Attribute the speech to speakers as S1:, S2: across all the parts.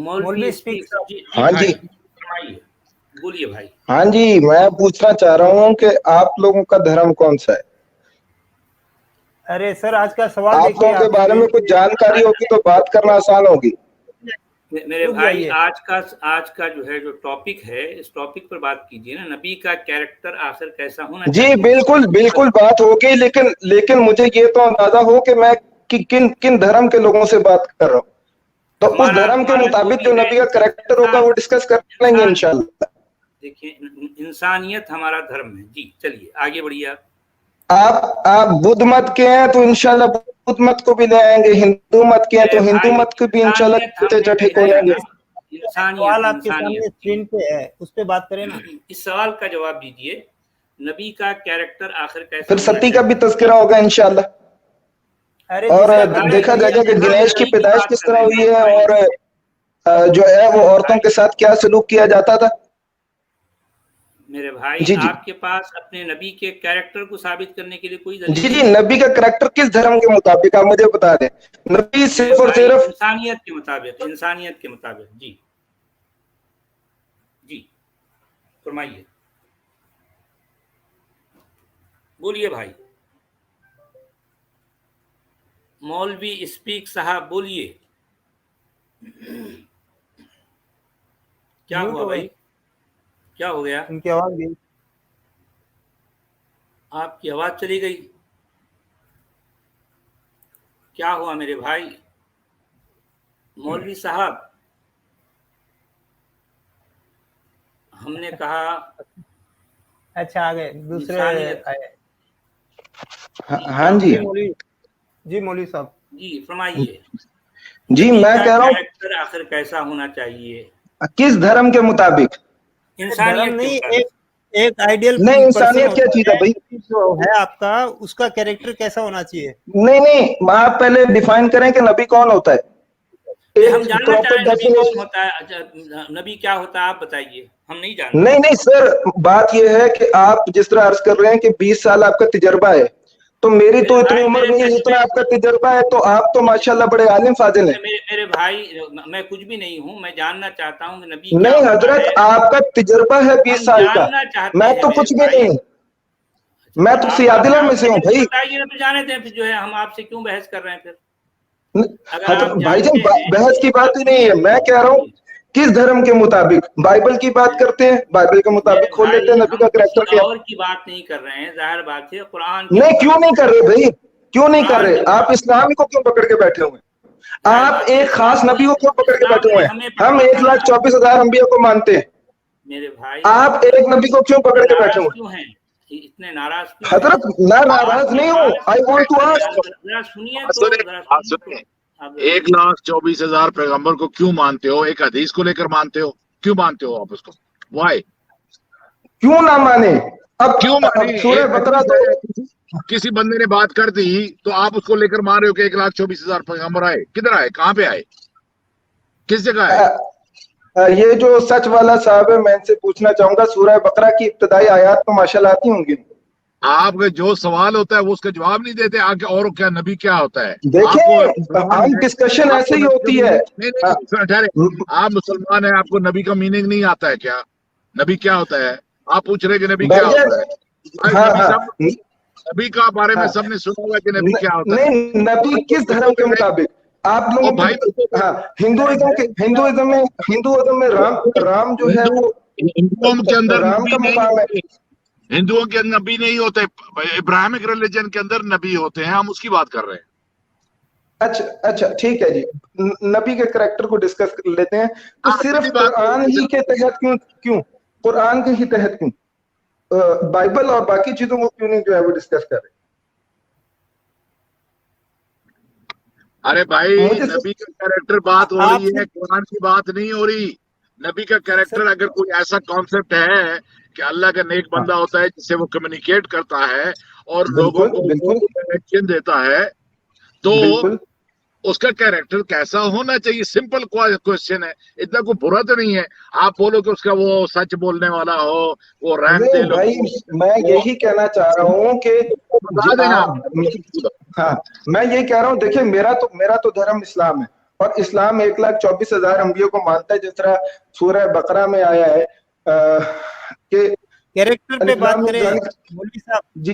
S1: मौलवी स्पीक।
S2: हाँ जी,
S1: बोलिए भाई।
S2: हाँ जी, मैं पूछना चाह रहा हूँ कि आप लोगों का धर्म कौन सा है?
S3: अरे सर, आज का सवाल
S2: आप
S3: देखिए।
S2: लोगों के बारे में कुछ जानकारी होगी तो बात करना आसान होगी।
S1: मेरे भाई, आज का जो है जो टॉपिक है, इस टॉपिक पर बात कीजिए ना। नबी का कैरेक्टर आखिर कैसा होना चाहिए?
S2: जी बिल्कुल बात होगी, लेकिन मुझे ये तो अंदाजा हो कि मैं किन धर्म के लोगों से बात कर रहा हूँ, तो उस धर्म के मुताबिक जो नबी का कैरेक्टर होगा वो डिस्कस कर लेंगे इंशाल्लाह।
S1: देखिए, इंसानियत हमारा धर्म है जी। चलिए आगे बढ़िए।
S2: आप बुद्ध मत के हैं तो इंशाल्लाह बुद्ध मत को भी ले आएंगे, हिंदू मत के हैं तो हिंदू मत को भी इंशाल्लाह ठीक हो जाएंगे।
S3: सवाल आपके सामने स्क्रीन पे है, उस पे बात करें ना।
S1: इस सवाल का जवाब दीजिए, नबी का कैरेक्टर आखिर कैसा?
S2: फिर सती का भी तस्करा होगा इंशाल्लाह, और देखा जाएगा कि गणेश की पैदाइश किस तरह हुई है, और जो है वो औरतों के साथ क्या सलूक किया जाता था।
S1: मेरे भाई,
S2: जी,
S1: आपके पास अपने नबी के कैरेक्टर को साबित करने के लिए कोई दलील?
S2: जी, नबी का कैरेक्टर किस धर्म के मुताबिक आप मुझे बता दें। नबी सिर्फ और सिर्फ
S1: इंसानियत के मुताबिक। जी जी, फरमाइए, बोलिए भाई। मौलवी स्पीक साहब बोलिए। क्या हुआ भाई? क्या हो गया?
S3: उनकी आवाज गई।
S1: आपकी आवाज चली गई। क्या हुआ मेरे भाई? मौलवी साहब, हमने कहा।
S3: अच्छा, आ गए दूसरे आए।
S2: हाँ जी
S3: मौलवी साहब
S1: जी, फरमाइए।
S2: जी, मैं कह रहा हूँ
S1: कैरेक्टर आखिर कैसा होना चाहिए?
S2: किस धर्म के मुताबिक?
S3: इंसानियत नहीं, एक आइडियल
S2: नहीं, इंसानियत क्या चीज है भाई?
S3: जो है आपका, उसका कैरेक्टर कैसा होना चाहिए?
S2: नहीं, आप पहले डिफाइन करें कि नबी कौन होता है।
S1: हम जानना चाहें नबी कौन होता है, नबी क्या होता है, आप बताइए, हम नहीं जानते।
S2: नहीं सर, बात यह है कि आप जिस तरह अर्ज कर रहे हैं कि 20 साल आपका तजर्बा है, तो मेरी तो इतनी उम्र नहीं है जितना आपका तजर्बा है, तो आप तो माशाल्लाह बड़े आलिम फाजिल हैं।
S1: मेरे भाई, मैं कुछ भी नहीं हूँ, मैं जानना चाहता हूँ कि नबी
S2: नहीं हजरत, आपका तजर्बा है 20 साल का, मैं तो कुछ भी नहीं, मैं तो सियादिला में से हूँ भाई।
S1: बताइए, तो जाने दें फिर, जो है हम आपसे क्यों बहस कर रहे हैं फिर?
S2: भाईजान, बहस की बात ही नहीं है, मैं कह रहा हूँ किस धर्म के मुताबिक। बाइबल की बात करते हैं, बाइबल के मुताबिक खोल लेते हैं नबी का कैरेक्टर क्या।
S1: और की बात नहीं कर रहे हैं, जाहिर बात है कुरान।
S2: नहीं, क्यों नहीं कर रहे भाई, क्यों नहीं कर रहे? आप इस्लाम को क्यों पकड़ के बैठे हुए? आप एक खास नबी को क्यों पकड़ के बैठे हुए हैं? हम 1,24,000 अंबिया को मानते हैं,
S1: मेरे भाई।
S2: आप एक नबी को क्यों पकड़ के बैठे हुए हैं?
S1: इतने नाराज
S2: हजरत, मैं नाराज नहीं हूँ, आई वांट टू आस्क।
S1: सुनिए,
S4: 1,24,000 पैगंबर को क्यों मानते हो? एक हदीस को लेकर मानते हो, क्यों मानते हो आप उसको? वाई?
S2: क्यों ना माने? अब
S4: क्यों माने?
S2: सूरह बकरा तो
S4: किसी बंदे ने बात कर दी तो आप उसको लेकर मान रहे हो कि 1,24,000 पैगंबर आए? किधर आए? कहाँ पे आए? किस जगह आए?
S2: ये जो सच वाला साहब है, मैं इनसे पूछना चाहूंगा, सूरह बकरा की इब्तदाई आयात तो माशाल्लाह आती होंगी।
S4: आपका जो सवाल होता है वो उसका जवाब नहीं देते आके, और क्या नबी क्या होता है?
S2: देखिए, हम डिस्कशन ऐसे ही होती है।
S4: आप मुसलमान हैं, आपको नबी का मीनिंग नहीं आता है क्या? नबी क्या होता है? आप पूछ रहे कि नबी क्या होता है? नबी का बारे में सबने सुना हुआ कि नबी क्या होता है।
S2: नहीं, नबी किस धर्म के मुताबिक आप लोग
S4: भाई?
S2: हिंदुइज्म में राम जो है वो
S4: हिंदुओं के अंदर
S2: राम का मुकाम है।
S4: हिंदुओं के अंदर नबी नहीं होते, इब्राहिमिक रिलीजन के अंदर नबी होते हैं, हम उसकी बात कर रहे हैं।
S2: अच्छा, ठीक है जी, नबी के कैरेक्टर को डिस्कस कर लेते हैं। तो सिर्फ कुरान ही के तहत क्यों कुरान के ही तहत क्यों बाइबल और बाकी चीजों को क्यों नहीं जो है वो डिस्कस कर रहे?
S4: अरे भाई, नबी का कैरेक्टर बात हो रही है, कुरान की बात नहीं हो रही। नबी का कैरेक्टर अगर कोई ऐसा कॉन्सेप्ट है कि अल्लाह का नेक बंदा होता है जिससे वो कम्युनिकेट करता है और लोगों को डायरेक्शन देता है, तो उसका कैरेक्टर कैसा होना चाहिए? सिंपल क्वेश्चन है, इतना कोई बुरा तो नहीं है। आप बोलो कि उसका वो सच बोलने वाला हो, वो रैंक दे लो।
S2: भाई, मैं यही कहना चाह रहा हूँ कि हाँ, मैं यही कह रहा हूँ, देखिए मेरा तो धर्म इस्लाम है, اور اسلام 1,24,000 انبیاء کو مانتا ہے، جس طرح سورہ بقرہ میں آیا ہے کہ
S3: کیریکٹر پہ بات کریں مولوی صاحب،
S2: جی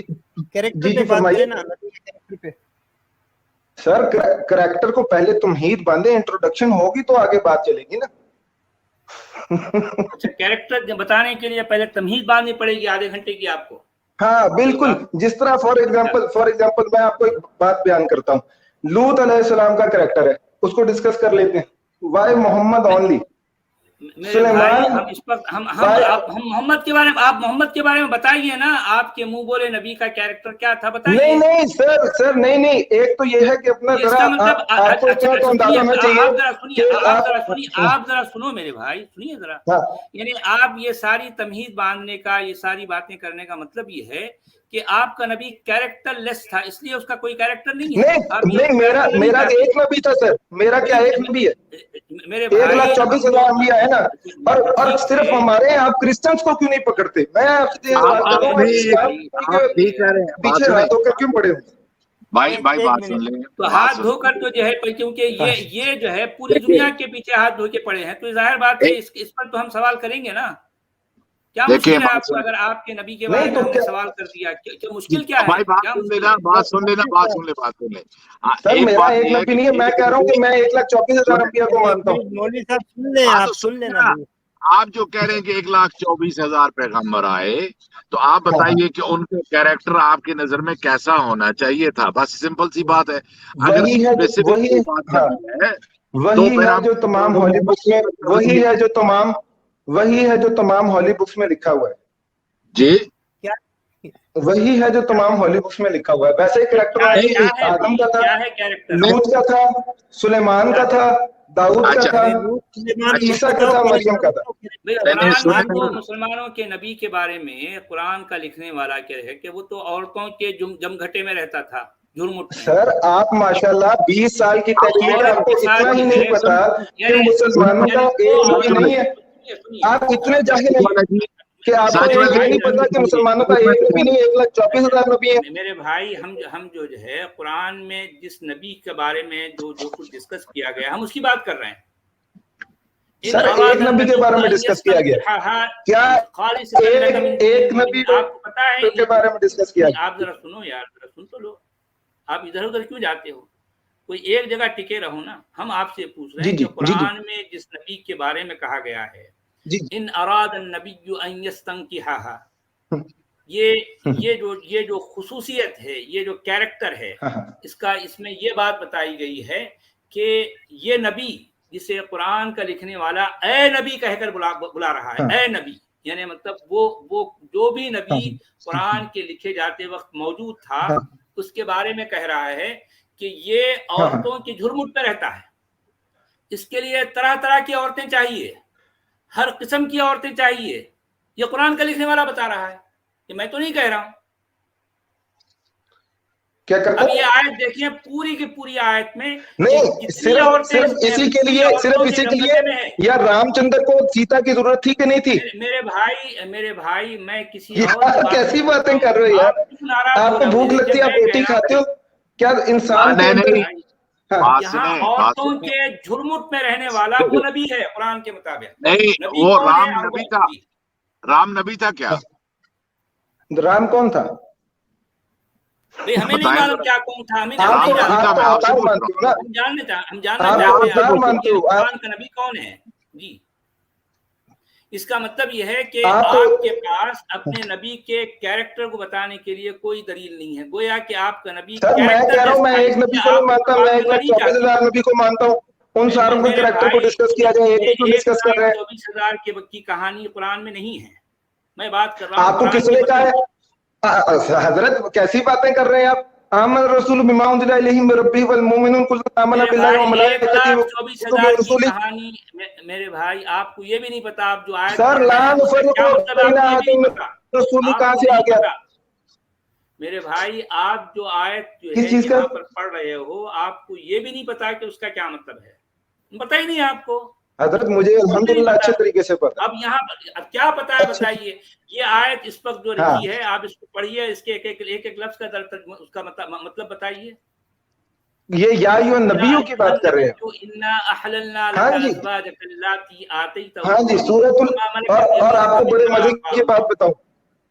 S3: کیریکٹر پہ بات کریں نا، نبی کے کیریکٹر پہ.
S2: سر کریکٹر کو پہلے تمہید باندھے، انٹروڈکشن ہوگی تو آگے بات چلے گی نا.
S1: اچھا، کیریکٹر بتانے کے لیے پہلے تمہید باندھنی پڑے گی آدھے گھنٹے کی آپ کو.
S2: ہاں بالکل، جس طرح فار ایگزامپل میں آپ کو ایک بات بیان کرتا ہوں. لوط علیہ السلام کا کریکٹر ہے، اس کو ڈسکس کر لیتے ہیں. وائی محمد اونلی؟
S1: میرے بھائی ہم اس پر ہم محمد کے بارے میں، آپ محمد کے بارے میں بتائیے نا. آپ کے منہ بولے نبی کا کیریکٹر کیا تھا بتائیے.
S2: نہیں سر نہیں، ایک تو یہ ہے کہ اپنا ذرا آپ کو اتنا تو اندازہ ہونا چاہیے.
S1: آپ ذرا سنو میرے بھائی، سنیے ذرا. یعنی آپ یہ ساری تمہید باندھنے کا، یہ ساری باتیں کرنے کا مطلب یہ ہے کہ آپ کا نبی کیریکٹر لیس تھا، اس لیے اس کا کوئی کیریکٹر نہیں ہے.
S2: نہیں، میرا ایک نبی تھا سر. میرا کیا ایک نبی ہے؟
S1: میرے بھائی
S2: 1,24,000 انبیاء ہے نا. اور صرف ہمارے یہاں آپ کرسچنس کو کیوں نہیں پکڑتے؟ میں آپ سے پیچھے ہاتھ ہو کر کیوں پڑے ہوئے؟
S4: بھائی بات سن لیں.
S1: تو ہاتھ دھو کر تو جو ہے، کیونکہ یہ جو ہے پوری دنیا کے پیچھے ہاتھ دھو کے پڑے ہیں، تو ظاہر بات ہے اس پر تو ہم سوال کریں گے نا. کیا مشکل ہے آپ کو اگر آپ کے نبی کے بارے میں ہم نے سوال کر دیا؟ مشکل کیا ہے؟
S4: بات سن لیں.
S2: سر میرا ایک نبی نہیں ہے، میں کہہ رہا ہوں کہ میں 1,24,000 انبیاء کو مانتا ہوں.
S3: مولوی صاحب سن لیں، آپ سن لینا.
S4: آپ جو کہہ رہے ہیں کہ 1,24,000 پیغمبر آئے، تو آپ بتائیے کہ ان کا کیریکٹر آپ کی نظر میں کیسا ہونا چاہیے تھا؟ بس سمپل سی بات ہے. اگر
S2: وہی ہے جو تمام ہالی بکس میں، وہی ہے جو تمام ہالی بکس میں لکھا ہوا ہے.
S4: جی
S2: وہی ہے جو تمام ہالی بکس میں لکھا ہوا ہے. ویسے ہی کریکٹر آدم کا تھا، لوط کا تھا، سلیمان کا تھا، داؤد کا تھا، عیسیٰ کا تھا، مریم کا تھا.
S1: مسلمانوں کے نبی کے بارے میں قرآن کا لکھنے والا کیا ہے کہ وہ تو عورتوں کے جمگھٹے میں رہتا تھا، جھرمٹ میں.
S2: سر آپ ماشاءاللہ 20 سال کی تحقیق، آپ کو اتنا ہی نہیں پتا کہ مسلمانوں کا ایک نبی نہیں ہے. آپ اتنے جاہل ہیں کہ آپ کو یہ نہیں پتا کہ مسلمانوں کا ایک نبی نہیں، 1,24,000 نبی ہے.
S1: میرے بھائی ہم جو ہے قرآن میں جس نبی کے بارے میں جو کچھ ڈسکس کیا گیا، ہم اس کی بات کر رہے ہیں.
S2: سر ایک نبی کے بارے میں ڈسکس کیا گیا، کیا ایک نبی
S1: آپ کو پتا ہے
S2: کے بارے میں ڈسکس کیا گیا؟
S1: آپ ذرا سنو یار، ذرا سن تو لو. آپ ادھر ادھر کیوں جاتے ہو؟ کوئی ایک جگہ ٹکے رہو نا. ہم آپ سے پوچھ رہے ہیں کہ قرآن میں جس نبی کے بارے میں کہا گیا ہے ان اراد النبی ان یستنکحھا، یہ جو خصوصیت ہے، یہ جو کیریکٹر ہے، اس میں یہ بات بتائی گئی ہے کہ یہ نبی جسے قرآن کا لکھنے والا اے نبی کہہ کر بلا رہا ہے، اے نبی، یعنی مطلب وہ جو بھی نبی قرآن کے لکھے جاتے وقت موجود تھا، اس کے بارے میں کہہ رہا ہے کہ یہ عورتوں کی جھرمٹ پہ رہتا ہے. اس کے لیے طرح طرح کی عورتیں چاہیے، ہر قسم کی عورتیں چاہیے. یہ قرآن کا لکھنے والا بتا رہا ہے، کہ میں تو نہیں کہہ رہا ہوں. اب یہ آیت دیکھیں، پوری کی پوری آیت میں
S2: نہیں، صرف اسی کے لیے یا رام چندر کو سیتا کی ضرورت تھی کہ نہیں تھی؟
S1: میرے بھائی میں کسی اور
S2: کیسی باتیں کر رہے ہو یار؟ آپ کو بھوک لگتی ہے، آپ روٹی کھاتے ہو کیا؟ انسان
S1: یہاں عورتوں کے جھرمٹ میں رہنے والا وہ نبی ہے قرآن کے مطابق.
S4: نہیں، وہ رام نبی تھا کیا؟
S2: رام کون تھا؟
S1: ہمیں نہیں معلوم کیا کون تھا، ہم جاننا چاہتے ہیں قرآن کا نبی کون ہے. جی، اس کا مطلب یہ ہے کہ آپ کے پاس اپنے نبی کے کیریکٹر کو بتانے کے لیے کوئی دلیل نہیں ہے. گویا کہ آپ کا نبی
S2: میں کہہ رہا ہوں میں ایک نبی کو نہیں مانتا، میں 1,24,000 نبی کو مانتا ہوں. ان ساروں کے کریکٹر کو ڈسکس کیا جائے، ایک کو ڈسکس کر رہے ہیں.
S1: 24,000 کی کہانی قرآن میں نہیں ہے. میں بات کر رہا ہوں
S2: آپ کو کس نے کہا ہے؟ حضرت کیسی باتیں کر رہے ہیں آپ؟ آمن الرسول بما انزل الیہ من ربہ والمؤمنون کل آمن باللہ وملائکتہ
S1: ورسلہ. کہانی میرے بھائی آپ کو یہ بھی نہیں پتا، آپ جو آیت
S2: سر لا نفرق بین احد من رسول کہاں سے آ گیا؟
S1: میرے بھائی آپ جو آیت جو ہے یہاں پر پڑھ رہے ہو، آپ کو یہ بھی نہیں پتا کہ اس کا کیا مطلب ہے. پتہ ہی نہیں آپ کو.
S2: حضرت مجھے الحمدللہ اچھے طریقے سے پتا.
S1: اب یہاں اب کیا پتا ہے بتائیے. یہ آیت اس وقت جو لکھی ہے، آپ اس کو پڑھیے، اس کے ایک ایک لفظ کا اس کا مطلب بتائیے.
S2: ये या यो नबियों की बात कर रहे हैं। हाँ जी, सूरतुल। और आपको बड़े मजे की बात बताऊं,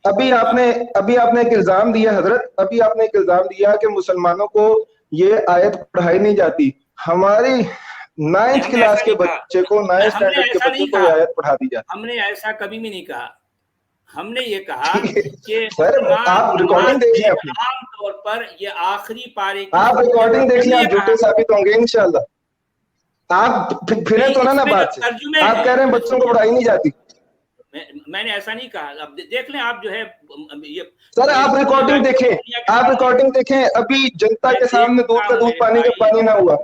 S2: अभी आपने एक इल्जाम दिया हजरत, अभी आपने एक इल्जाम दिया कि मुसलमानों को ये आयत पढ़ाई नहीं जाती। हमारी 9th क्लास के बच्चे को, 9th स्टैंडर्ड के बच्चे को आयत पढ़ा दी जाती।
S1: हमने ऐसा कभी भी नहीं कहा। हमने ये कहा कि
S2: सर आप रिकॉर्डिंग देखिए,
S1: आम तौर पर ये आखिरी पारे की
S2: आप रिकॉर्डिंग देखिए, आप झूठे साबित होंगे इंशाल्लाह। आप फिरे तो ना बात से, आप कह रहे हैं बच्चों को पढ़ाई नहीं जाती।
S1: मैंने ऐसा नहीं कहा। अब देख लें आप, जो है ये
S2: सर आप रिकॉर्डिंग देखें, आप रिकॉर्डिंग देखें। अभी जनता के सामने दूध का दूध पानी का पानी ना हुआ।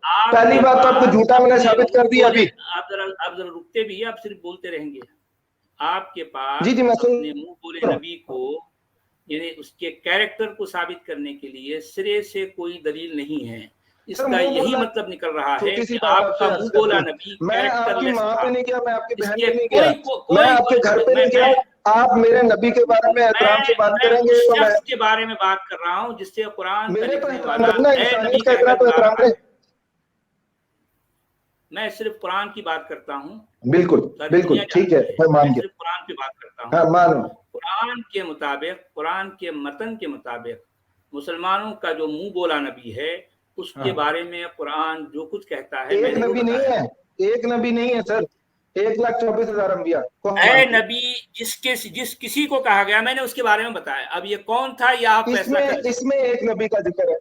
S2: पहली बात तो आपको झूठा मैंने साबित कर दिया। अभी
S1: आप जरा रुकते भी, आप सिर्फ बोलते रहेंगे। आपके पास
S2: जी मैं
S1: अपने मुंह बोले नबी को, यानी उसके कैरेक्टर को साबित करने के लिए सिरे से कोई दलील नहीं है। इसका यही मतलब निकल रहा है कि आपका मुंह बोला नबी कैरेक्टरलेस था।
S2: नहीं किया, मैं आपके बहन पे नहीं किया, मैं आपके घर पे नहीं किया। आप मेरे नबी के बारे में एहतराम से बात करेंगे तो मैं
S1: के बारे में बात कर रहा हूँ जिससे कुरान
S2: मेरे तो एहतराम करें।
S1: मैं सिर्फ कुरान की बात करता हूँ।
S2: बिल्कुल बिल्कुल ठीक है, मैं मान गया।
S1: सिर्फ कुरान की बात करता हूँ।
S2: हाँ, मानो।
S1: कुरान के मुताबिक, कुरान के मतन के मुताबिक मुसलमानों का जो मुंह बोला नबी है, उसके बारे में कुरान जो कुछ कहता है,
S2: एक नबी नहीं है, एक नबी नहीं है सर, 1,24,000 अंबिया
S1: ऐ नबी जिस किसी को कहा गया, मैंने उसके बारे में बताया। अब ये कौन था, या आप फैसला करें।
S2: इसमें एक नबी का जिक्र है,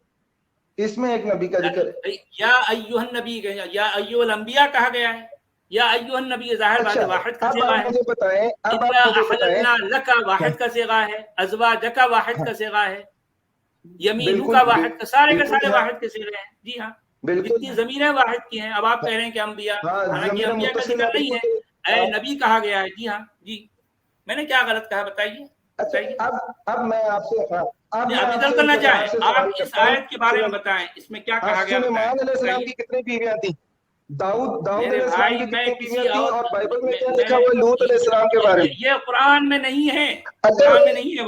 S2: इसमें एक नबी का जिक्र है।
S1: या अय्युहन नबी, या अय्युहल अंबिया कहा गया है, या अय्युहन नबी ज़ाहिर बात है वाहिद का सिगा है।
S2: मुझे बताएं, अब आप मुझे बताएं,
S1: लका वाहिद का सिगा है, अज़वाजका वाहिद का सिगा है, यमीनु का वाहिद का, सारे के सारे वाहिद के सिगे हैं। जी हाँ, जितनी जमीनें वाहिद की हैं। अब आप कह रहे हैं कि अंबिया, हालांकि अंबिया का जिक्र नहीं है, ऐ नबी कहा गया है। जी हाँ जी, मैंने क्या गलत कहा बताइए।
S2: अब मैं आपसे
S1: अभी दल करना चाहें, आप इस आयत के बारे में बताएं, इसमें क्या कहा गया।
S2: सुलेमान अलैहिस्सलाम की कितनी बीवियां थी? दाऊद अलैहिस्सलाम की कितनी बीवियां थी? और बाइबल में क्या लिखा हुआ है लूत अलैहिस्सलाम के बारे में?
S1: ये कुरान में नहीं है, कुरान में नहीं है।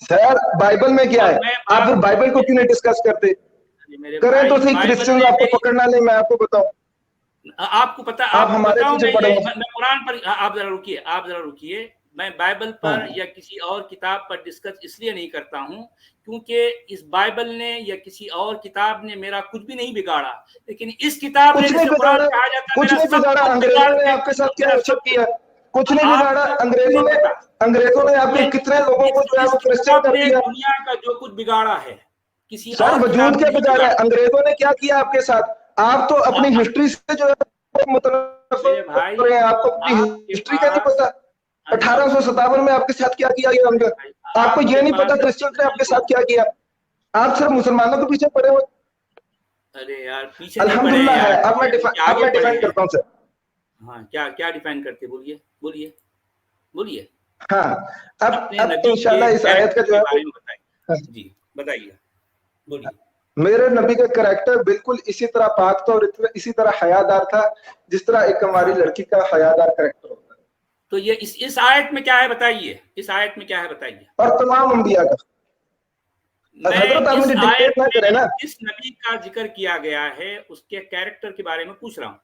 S2: सर बाइबल में क्या है? आप फिर बाइबल को क्यों नहीं डिस्कस करते? करें तो सही, क्रिश्चियन आपको पकड़ना नहीं, मैं आपको बताऊं।
S1: आपको पता, आप हमारे पीछे पड़े। मैं कुरान पर, आप जरा रुकिए। मैं बाइबल पर या किसी और किताब पर डिस्कस इसलिए नहीं करता हूं क्योंकि इस बाइबल ने या किसी और किताब ने मेरा कुछ भी नहीं बिगाड़ा, लेकिन इस किताब ने, जिसे कुरान कहा जाता है,
S2: कुछ नहीं बिगाड़ा। अंग्रेजों ने आपके साथ क्या अच्छा किया? कुछ नहीं बिगाड़ा। अंग्रेजों ने आपके कितने लोगों को जो है वो क्रिश्चियन कर दिया।
S1: दुनिया का जो कुछ बिगाड़ा है किसी
S2: सर वजूद क्या बिगाड़ा है? अंग्रेजों ने क्या किया आपके साथ? आप तो अपनी हिस्ट्री से जो है मतलब रहे हैं, आपको अपनी हिस्ट्री का नहीं पता। 1857 में आपके साथ क्या किया गया उनका? आपको ये नहीं पता क्रिश्चियन ने आपके साथ क्या किया? आप सिर्फ मुसलमानों के पीछे पड़े हो।
S1: अरे यार पीछे
S2: अल्हम्दुलिल्लाह है। अब मैं डिफाइन करता हूँ सर।
S1: हाँ, क्या डिफाइन करते? बोलिए।
S2: हाँ, अब इंशाल्लाह इस आयत का जो है
S1: जी बताइए, बोलिए।
S2: मेरे नबी का कैरेक्टर बिल्कुल इसी तरह पाक था और इसी तरह हयादार था जिस तरह एक हमारी लड़की का हयादार कैरेक्टर होता है।
S1: तो ये इस आयत में क्या है बताइए, इस आयत में क्या है बताइए।
S2: और तमाम अंबिया का
S1: जिस नबी का जिक्र किया गया है उसके कैरेक्टर के बारे में पूछ रहा हूँ,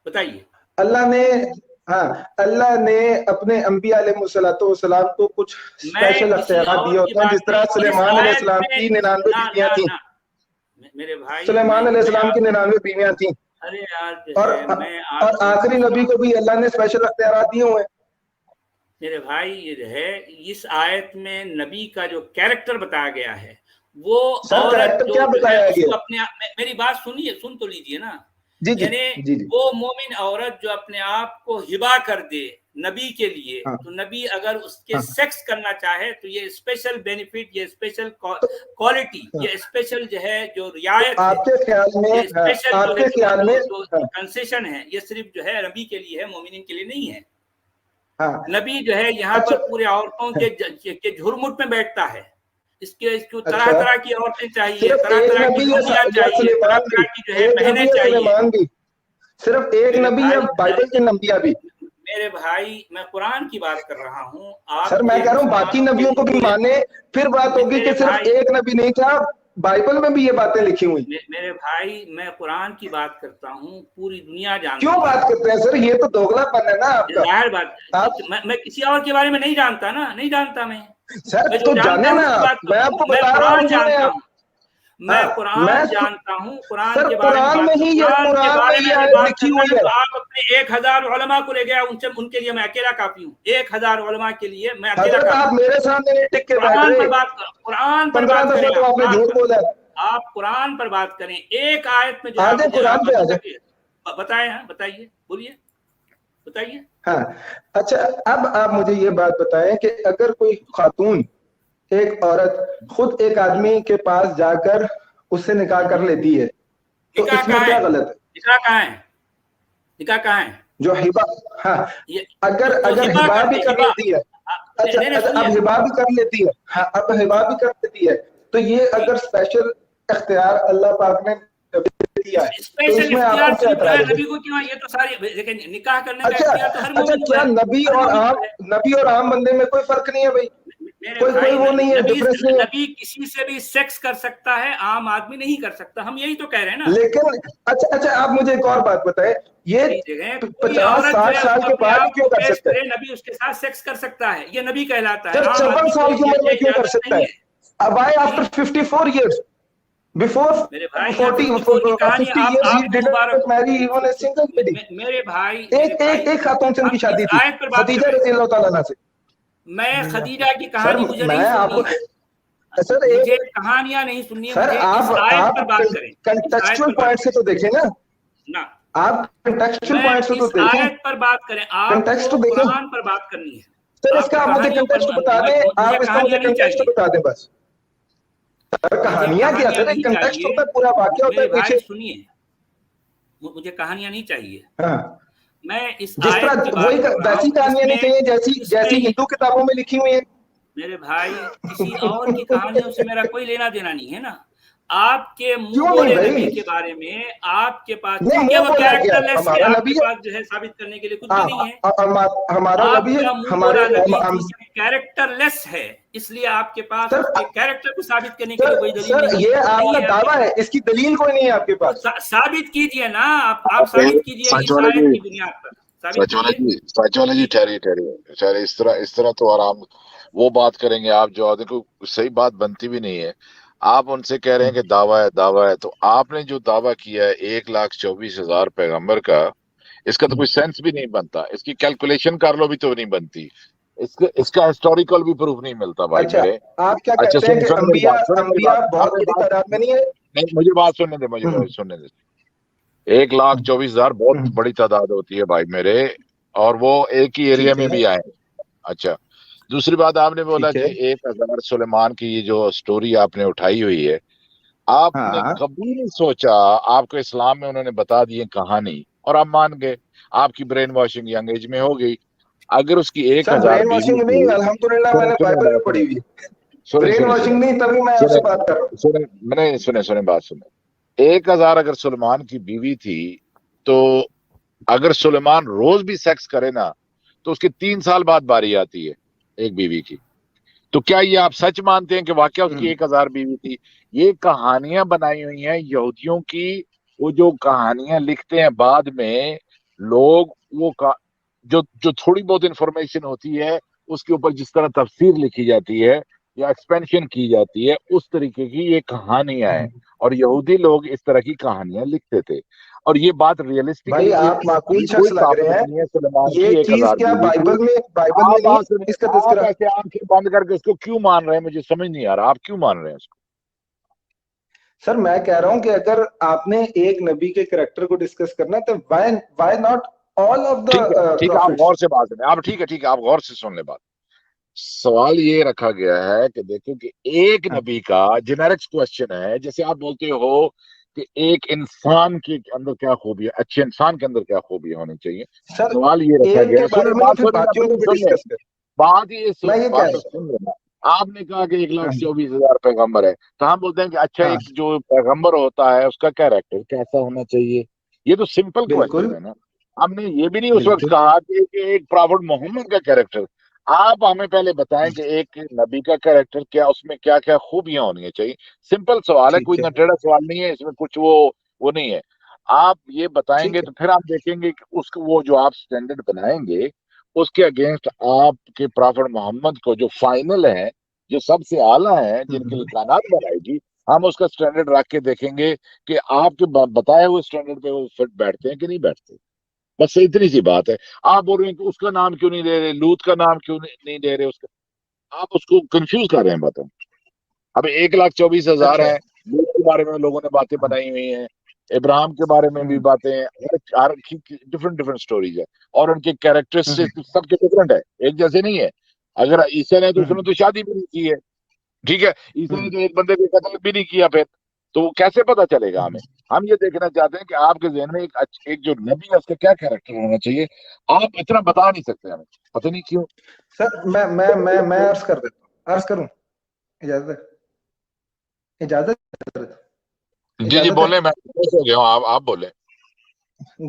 S1: बताइए।
S2: अल्लाह ने अपने अंबिया अलैहिस्सलाम को कुछ स्पेशल अख्तियारात दिए होते हैं, जिस तरह सुलेमान अलैहिस्सलाम की 99 बीवियां थी।
S1: मेरे भाई,
S2: सुलेमान अलैहिस्सलाम की 99 बीवियां थी।
S1: अरे यार,
S2: और आखिरी नबी को भी अल्लाह ने स्पेशल अख्तियारात दिए हुए हैं।
S1: मेरे भाई ये है, इस आयत में नबी का जो कैरेक्टर बताया गया है वो औरत जो
S2: क्या बताया गया?
S1: अपने मेरी बात सुनिए, सुन तो लीजिए ना।
S2: जी।
S1: वो मोमिन औरत जो अपने आप को हिबा कर दे नबी के लिए, तो नबी अगर उसके सेक्स करना चाहे तो ये स्पेशल बेनिफिट, ये स्पेशल क्वालिटी, ये स्पेशल जो है जो रियायत,
S2: आपके ख्याल में
S1: जो कंसेशन है, ये सिर्फ जो है नबी के लिए है, मोमिन के लिए नहीं है। नबी जो है यहाँ पर पूरे औरतों के झुरमुट में बैठता है। इसको तरह तरह की औरतें चाहिए, तरह तरह की दुनिया चाहिए, तरह तरह की जो है बहनें चाहिए।
S2: सिर्फ एक नबी है, बाइबल के नबिया भी।
S1: मेरे भाई मैं कुरान की बात कर रहा हूँ।
S2: सर मैं कह रहा हूँ बाकी नबियों को भी माने, फिर बात होगी कि सिर्फ एक नबी नहीं था, बाइबल में भी ये बातें लिखी हुई।
S1: मेरे भाई, मैं कुरान की बात करता हूँ, पूरी दुनिया जानती है।
S2: क्यों बात करते हैं सर, ये तो दोगलापन है ना आपका।
S1: जाहिर बात, मैं किसी और के बारे में नहीं जानता ना, नहीं जानता मैं
S2: सर, तो जाने ना, मैं आपको बता रहा हूँ,
S1: जानता हूँ, मैं कुरान जानता हूँ, कुरान के बारे में
S2: लिखी हुई है।
S1: तो आप अपने 1000 उलमा को ले गया, उनके लिए मैं अकेला काफी हूँ। 1000 उलमा के लिए मैं अकेला काफी।
S2: आप मेरे सामने नहीं टिक के
S1: कुरान पर बात करें,
S2: आपने झूठ बोला।
S1: आप कुरान पर बात करें, एक आयत में जो
S2: कुरान पे आ जाए,
S1: बताए, बताइए, बोलिए, बताइए।
S2: हाँ, अच्छा, अब आप मुझे ये बात बताएं कि अगर कोई खातून, एक औरत खुद एक आदमी के पास जाकर उससे निकाह कर लेती है, तो इसमें क्या गलत है?
S1: निकाह कहाँ है? निकाह कहाँ है?
S2: जो हिबा, हाँ, अगर हिबा भी कर लेती है, अच्छा, अब हिबा भी कर लेती है, हाँ, अब हिबा भी कर लेती है, तो ये अगर स्पेशल इख्तियार अल्लाह पाक ने दिया है, तो इसमें आपको क्या एतराज है?
S1: नबी को क्यों? ये तो सारी, लेकिन निकाह करने का इख्तियार तो हर
S2: मोमिन को है। नबी और आम बंदे में कोई फर्क नहीं है भाई, कोई वो नहीं है, डिफरेंस नहीं है।
S1: नबी किसी से भी सेक्स कर सकता है, आम आदमी नहीं कर सकता, हम यही तो कह रहे हैं ना।
S2: लेकिन अच्छा, आप मुझे एक और बात बताएं, ये 50-60 साल के बाद क्यों कर सकता है?
S1: नबी उसके साथ सेक्स कर सकता है, ये नबी कहलाता है।
S2: 56 साल की उम्र में क्यों कर सकता है? अब आई after 54 years, before 40, 50 years he didn't marry even a single lady.
S1: मेरे भाई,
S2: एक खातून से उनकी शादी थी, खदीजा रज़ियल्लाहु ताला अन्हा से।
S1: मैं खदीजा की कहानी मुझे नहीं सुननी है सर, मुझे कहानियां नहीं सुननी है
S2: सर। आप कंटेक्चुअल पॉइंट से तो देखें ना, आप कंटेक्चुअल पॉइंट से तो देखें,
S1: आयत पर बात करें, आप
S2: कंटेक्स्ट तो देखें,
S1: कुरान पर बात करनी है
S2: सर। इसका आप मुझे कंटेक्स्ट बता दें, आप इसका मुझे कंटेक्स्ट बता दें बस। सर, कहानियां क्या सर, एक कंटेक्स्ट होता है, पूरा वाकया होता है पीछे।
S1: सुनिए, मुझे कहानियां नहीं चाहिए।
S2: हाँ,
S1: मैं इस
S2: जिस तरह वही वैसी कहानियां नहीं चाहिए जैसी हिंदू किताबों में लिखी हुई है।
S1: मेरे भाई, किसी और की कहानियों से मेरा कोई लेना देना नहीं है ना। आपके मुंह बोले नबी के बारे में आपके पास कैरेक्टरलेस है, आपके पास जो है साबित करने के लिए कुछ भी नहीं है।
S2: हमारा नबी है, हमारे
S1: कैरेक्टरलेस है, इसलिए आपके पास उसके कैरेक्टर को साबित करने के लिए कोई दलील नहीं है।
S2: ये आपका दावा है, इसकी दलील कोई नहीं है आपके पास।
S1: साबित कीजिए ना, आप साबित कीजिए इस आयत की बुनियाद पर।
S4: सचवाला जी ठहरिए, इस तरह तो आराम वो बात करेंगे आप, जो देखो सही बात बनती भी नहीं है। आप उनसे कह रहे हैं कि दावा है, तो आपने जो दावा किया है 1,24,000 पैगंबर का, इसका तो कोई सेंस भी नहीं बनता। इसकी कैलकुलेशन कर लो भी तो नहीं बनती, इसका हिस्टोरिकल भी प्रूफ नहीं मिलता भाई।
S2: अच्छा, मेरे आप क्या कहते हैं कि अंबिया बहुत बड़ी तादाद में नहीं है?
S4: नहीं, मुझे बात सुनने दे। 1,24,000 बहुत बड़ी तादाद होती है भाई मेरे, और वो एक ही एरिया में भी आए। अच्छा, दूसरी बात आपने बोला कि 1,000 सुलेमान की ये जो स्टोरी आपने उठाई हुई है, आपने कभी नहीं सोचा, आपको इस्लाम में उन्होंने बता दी कहानी और आप मान गए, आपकी ब्रेन वॉशिंग यंग एज में हो गई। अगर उसकी 1,000
S2: नहीं, अल्हम्दुलिल्लाह मैंने बाइबल में पढ़ी हुई है, ब्रेन वॉशिंग नहीं, तभी मैं आपसे बात कर रहा हूं।
S4: सुने बात सुने। 1,000 अगर सुलेमान की बीवी थी, तो अगर सुलेमान रोज भी सेक्स करे ना, तो उसके 3 साल बाद बारी आती है एक बीवी की। तो क्या ये आप सच मानते हैं कि वाकया उसकी 1,000 बीवी थी? ये कहानियां बनाई हुई हैं यहूदियों की। वो जो कहानियां लिखते हैं बाद में लोग, वो जो थोड़ी बहुत इंफॉर्मेशन होती है उसके ऊपर जिस तरह तफसीर लिखी जाती है या एक्सपेंशन की जाती है, उस तरीके की ये कहानियां हैं। और यहूदी लोग इस तरह की कहानियां लिखते थे, और ये बात रियलिस्टिक।
S2: भाई आप माकूल शख्स लग रहे हैं, ये चीज क्या बाइबल में नहीं इसका तज़किरा?
S4: कैसे आंखें बंद करके उसको क्यों मान रहे हैं, मुझे समझ नहीं आ रहा, आप क्यों मान रहे हैं उसको?
S2: सर, मैं कह रहा हूं कि अगर आपने एक नबी के कैरेक्टर को डिस्कस करना है, तो why not all of the
S4: ठीक है, आप गौर से बात सुने। आप ठीक है, आप गौर से सुन ले बात। सवाल ये रखा गया है कि देखो कि एक नबी का जेनेरिक क्वेश्चन है, जैसे आप बोलते हो कि एक इंसान के अंदर क्या खूबी है, अच्छे इंसान के अंदर क्या खूबी होनी चाहिए। सवाल ये रखा गया है, बात ये सुन लेना। आपने कहा कि 1,24,000 पैगंबर है, तो हम बोलते हैं कि अच्छा, एक जो पैगंबर होता है उसका कैरेक्टर कैसा होना चाहिए? ये तो सिंपल क्वेश्चन है ना। हमने ये भी नहीं उस वक्त कहा कि एक प्रॉफेट मोहम्मद का कैरेक्टर। آپ ہمیں پہلے بتائیں کہ ایک نبی کا کریکٹر کیا، اس میں کیا کیا خوبیاں ہونی چاہیے. سمپل سوال ہے، کوئی ٹیڑھا سوال نہیں ہے اس میں، کچھ وہ نہیں ہے. آپ یہ بتائیں گے تو پھر آپ دیکھیں گے کہ اس کو وہ جو آپ سٹینڈرڈ بنائیں گے اس کے اگینسٹ آپ کے پرافٹ محمد کو جو فائنل ہے، جو سب سے اعلیٰ ہے، جن کے لیے کائنات بنائے گی، ہم اس کا سٹینڈرڈ رکھ کے دیکھیں گے کہ آپ کے بتائے ہوئے سٹینڈرڈ پہ وہ فٹ بیٹھتے ہیں کہ نہیں بیٹھتے. بس اتنی سی بات ہے. آپ بول رہے ہیں کہ اس کا نام کیوں نہیں دے رہے، لوط کا نام کیوں نہیں دے رہے، اس کا آپ اس کو کنفیوز کر رہے ہیں باتوں. اب 1,24,000 ہیں، لوط کے بارے میں لوگوں نے باتیں بنائی ہوئی ہیں، ابراہیم کے بارے میں بھی باتیں ہیں، ہر ڈفرنٹ سٹوریز ہے، اور ان کے کیریکٹرسٹک سب کے ڈفرنٹ ہے، ایک جیسے نہیں ہے. اگر عیسیٰ نے تو اس نے تو شادی بھی نہیں کی ہے، ٹھیک ہے، عیسیٰ نے تو ایک بندے کو قتل بھی نہیں کیا، پھر تو وہ کیسے پتا چلے گا ہمیں؟ ہم یہ دیکھنا چاہتے ہیں کہ آپ کے ذہن میں ایک جو نبی ہے اس کا کیا کیریکٹر ہونا چاہیے. آپ اتنا بتا نہیں سکتے ہمیں، پتہ نہیں کیوں.
S2: سر میں عرض کر دیتا ہوں، عرض کروں، اجازت
S4: جی بولیں، میں ہو گیا ہوں، آپ بولیں.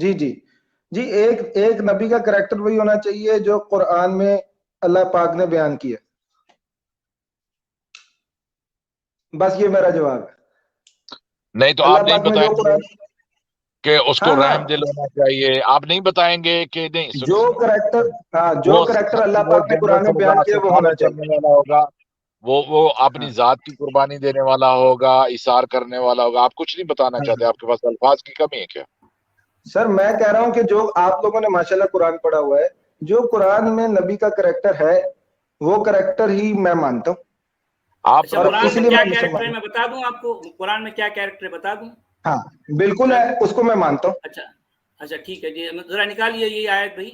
S2: جی ایک نبی کا کریکٹر وہی ہونا چاہیے جو قرآن میں اللہ پاک نے بیان کیا. بس یہ میرا جواب ہے.
S4: نہیں تو آپ نہیں بتائیں گے کہ اس کو رحم دل ہونا چاہیے، آپ نہیں بتائیں گے کہ نہیں؟
S2: جو کریکٹر اللہ پاک نے قرآن میں بیان کیا وہ ہونا چاہیے.
S4: ہوگا وہ اپنی ذات کی قربانی دینے والا ہوگا، اثار کرنے والا ہوگا. آپ کچھ نہیں بتانا چاہتے، آپ کے پاس الفاظ کی کمی ہے کیا؟
S2: سر میں کہہ رہا ہوں کہ جو آپ لوگوں نے ماشاءاللہ قرآن پڑھا ہوا ہے، جو قرآن میں نبی کا کریکٹر ہے وہ کریکٹر ہی میں مانتا ہوں.
S1: اچھا، قرآن میں کیا کیریکٹر ہے میں بتا دوں آپ کو، قرآن میں کیا کیریکٹر بتا دوں؟
S2: ہاں بالکل ہے، اس کو میں مانتا ہوں.
S1: اچھا ٹھیک ہے جی، ذرا نکالیے یہ آیت بھائی.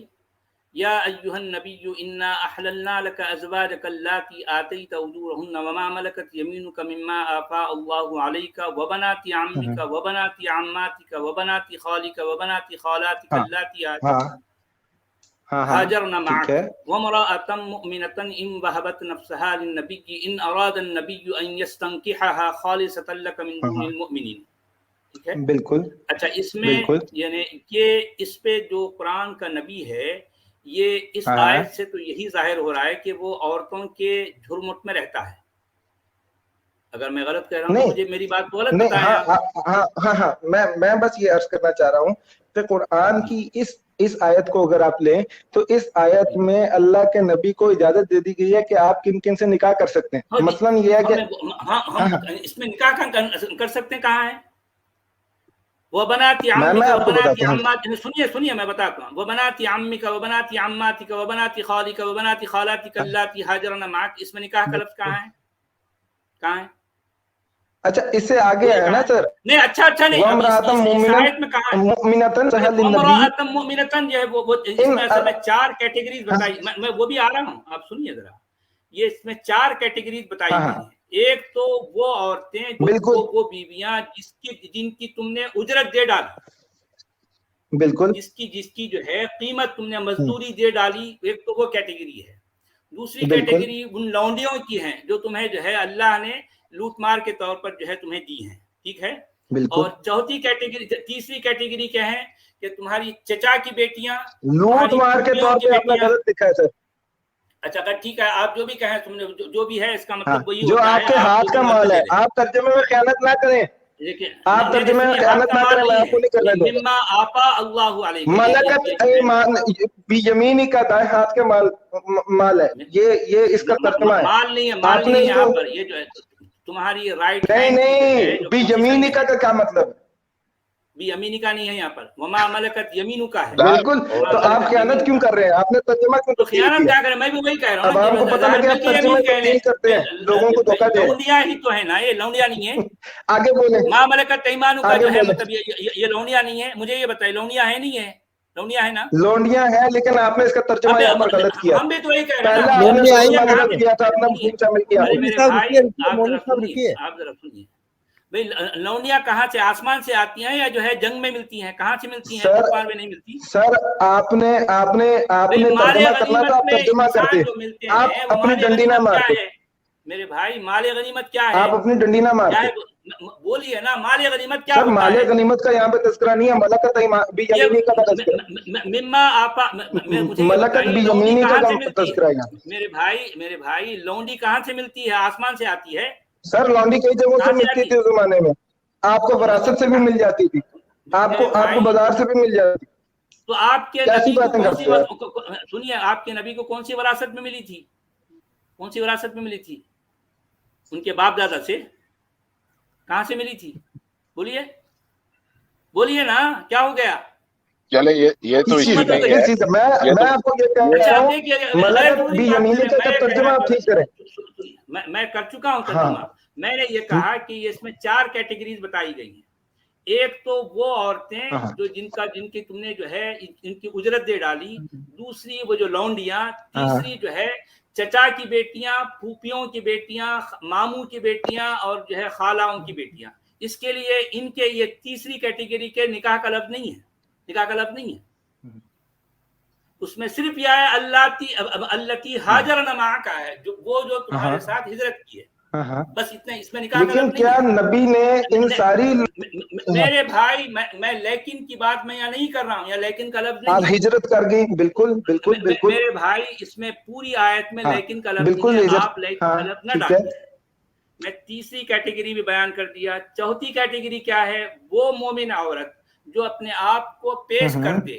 S1: یا ایھا النبی انا احللنا لک ازواجک اللاتی آتیت اجورہن وما ملکت یمینک مما آفاء اللہ علیک وبنات عمک وبنات عماتک وبنات خالک وبنات خالاتک اللاتی هاجرن معك وامرأة مؤمنة إن وهبت نفسها للنبي إن أراد النبي أن يستنكحها خالصة لك من دون المؤمنين. ٹھیک ہے،
S2: بالکل.
S1: اچھا، اس میں یعنی کہ اس پہ جو قرآن کا نبی ہے، یہ اس آیت سے تو یہی ظاہر ہو رہا ہے کہ وہ عورتوں کے جھرمٹ میں رہتا ہے. اگر میں غلط کہہ رہا ہوں تو مجھے میری بات کو غلط بتائیں.
S2: ہاں میں بس یہ عرض کرنا چاہ رہا ہوں کہ قرآن کی اس آیت کو اگر آپ لیں تو اس آیت میں اللہ کے نبی کو اجازت دے دی گئی ہے کہ آپ کن کن سے نکاح کر سکتے ہیں. مثلاً یہ ہے کہ
S1: اس میں نکاح کر سکتے ہیں کہاں ہے؟ وہ بناتی عمک و بناتی عماتک، سنیے میں بتاتا ہوں. وہ بناتی عمک و بناتی عماتک و بناتی خالک و بناتی خالاتک اللاتی ہاجرن معک، اس میں نکاح کا لفظ کہاں ہے؟
S2: اچھا اس سے آگے ہے نا سر.
S1: نہیں اچھا نہیں، اس آیت میں کہاں ہے؟
S2: مؤمنتن سہل للنبی،
S1: وامرأۃ مؤمنۃ جو ہے وہ اس میں اصل میں 4 کیٹیگریز بتائی، میں وہ بھی آ رہا ہوں، آپ سنیے ذرا. یہ اس میں 4 کیٹیگریز بتائی گئی ہیں. ایک تو وہ عورتیں وہ بیویاں جن کی تم نے اجرت دے ڈالی،
S2: بالکل،
S1: جس کی جو ہے قیمت تم نے مزدوری دے ڈالی، ایک تو وہ کیٹیگری ہے. دوسری کیٹیگری ان لونڈیوں کی ہیں جو تمہیں جو ہے اللہ نے لوٹ مار کے طور پر جو ہے تمہیں دی ہیں، ٹھیک ہے. اور چوتھی کیٹیگری، تیسری کیٹیگری کیا ہے کہ تمہاری چچا کی بیٹیاں
S2: لوٹ مار کے طور پہ آپ نے غلط لکھا ہے سر.
S1: اچھا ٹھیک ہے، آپ جو بھی کہیں، تم نے جو بھی ہے اس کا مطلب وہی
S2: جو
S1: ہوتا ہے
S2: آپ کے ہاتھ کا مال ہے. آپ ترجمے میں خیانت نہ کریں، آپ ترجمے میں خیانت نہ کریں، میں آپ کو نہیں کرنے دوں گا.
S1: مما آفا اللہ علیہ،
S2: ملکت ایمان بیمینی کا دائیں ہاتھ کے مال ہے، یہ اس کا ترجمہ ہے.
S1: مال نہیں ہے، مال نہیں ہے یہاں پر، یہ جو ہے تمہاری رائٹ ہینڈ.
S2: نہیں بیمینی کا کیا مطلب ہے؟
S1: بھی یمینی کا نہیں ہے یہاں پر، وما ملکت یمینو کا ہے.
S2: بالکل، تو آپ خیانت کیوں کر رہے ہیں؟ آپ نے ترجمہ کیوں
S1: تو خیانت کیا کریں؟ میں بھی وہی کہہ رہا ہوں.
S2: اب آپ کو پتہ لگے آپ ترجمہ تبدیل کرتے ہیں، لوگوں کو دھوکہ دیں.
S1: لونڈیاں ہی تو ہے نا، یہ لونڈیاں نہیں ہے.
S2: آگے بولیں.
S1: ما ملکت ایمانو کا جو ہے مطلب یہ لونڈیاں نہیں ہے. مجھے یہ بتائیں، لونڈیاں ہے نہیں ہے؟ لونڈیاں ہے نا؟
S2: لونڈیاں ہیں، لیکن آپ نے اس کا ترجمہ یہاں پر غلط کیا.
S1: ہم بھی تو وہی کہہ رہے ہیں
S2: پہلا آپ نے ترجمہ غلط کیا تھا، اپنا بھول شامل کیا.
S1: میرے بھائی آپ ذرا سنیے بھائی، لونڈیاں کہاں سے؟ آسمان سے آتی ہیں یا جو ہے جنگ میں ملتی ہیں؟ کہاں سے ملتی ہیں؟ کفار میں نہیں ملتی.
S2: سر آپ نے ترجمہ کرنا تھا، آپ ترجمہ کرتے، آپ اپنی ڈنڈی نہ مارتے.
S1: मेरे भाई माल गनीमत क्या है?
S2: आप अपनी डंडी ना मारते,
S1: बोलिए ना, माल गनीमत क्या
S2: सर?
S1: होता
S2: माल
S1: है?
S2: गनीमत का यहाँ पे तस्करा नहीं है, मलकत बियमीनी का तस्करा,
S1: मिम्मा आपा मुझे
S2: मलकत बियमीनी का तस्करा है।
S1: मेरे भाई लौंडी कहाँ से मिलती है? आसमान से आती है
S2: सर। लौंडी कई जगहों से मिलती थी उस जमाने में, आपको विरासत से भी मिल जाती थी, आपको बाजार से भी मिल जाती।
S1: तो आपके नबी को कौन सी, सुनिए, आपके नबी को कौन सी विरासत में मिली थी? कौन सी विरासत में मिली थी? उनके बाप दादा से? कहां से मिली थी? बोलिए, बोलिए ना, क्या हो गया?
S4: चले ये तो इश्यू नहीं है।
S2: मैं आपको ये कह रहा हूं, मलकत बियमीनी का तर्जुमा आप ठीक करें।
S1: मैं कर चुका हूं तर्जुमा। मैंने ये कहा कि इसमें 4 कैटेगरीज बताई गई हैं। एक तो वो औरतें जो जिनकी तुमने जो है इनकी उजरत दे डाली, दूसरी वो जो लौंडियां, तीसरी जो है चचा की बेटियां, फूफियों की बेटियां, मामू की बेटियां और जो है खालाओं की बेटियां। इसके लिए इनके ये तीसरी कैटेगरी के निकाह का लफ्ज नहीं है, निकाह का लफ्ज नहीं है। उसमें सिर्फ यह है अल्लती हाजर नमा का है, जो तुम्हारे साथ हिजरत की है, बस इतने, इसमें निकाह का लफ्ज
S2: क्या नबी ने इन सारी,
S1: मेरे भाई मैं लेकिन की बात मैं यहाँ नहीं कर रहा हूँ, या लेकिन का लफ्ज नहीं,
S2: हिजरत कर गई, बिल्कुल बिल्कुल बिल्कुल
S1: मेरे भाई, इसमें पूरी आयत में लेकिन का लफ्ज
S2: बिल्कुल
S1: नहीं है, आप लेकिन का लफ्ज न डालिए। मैं तीसरी कैटेगरी भी बयान कर दिया। चौथी कैटेगरी क्या है? वो मोमिन औरत जो अपने आप को पेश कर दे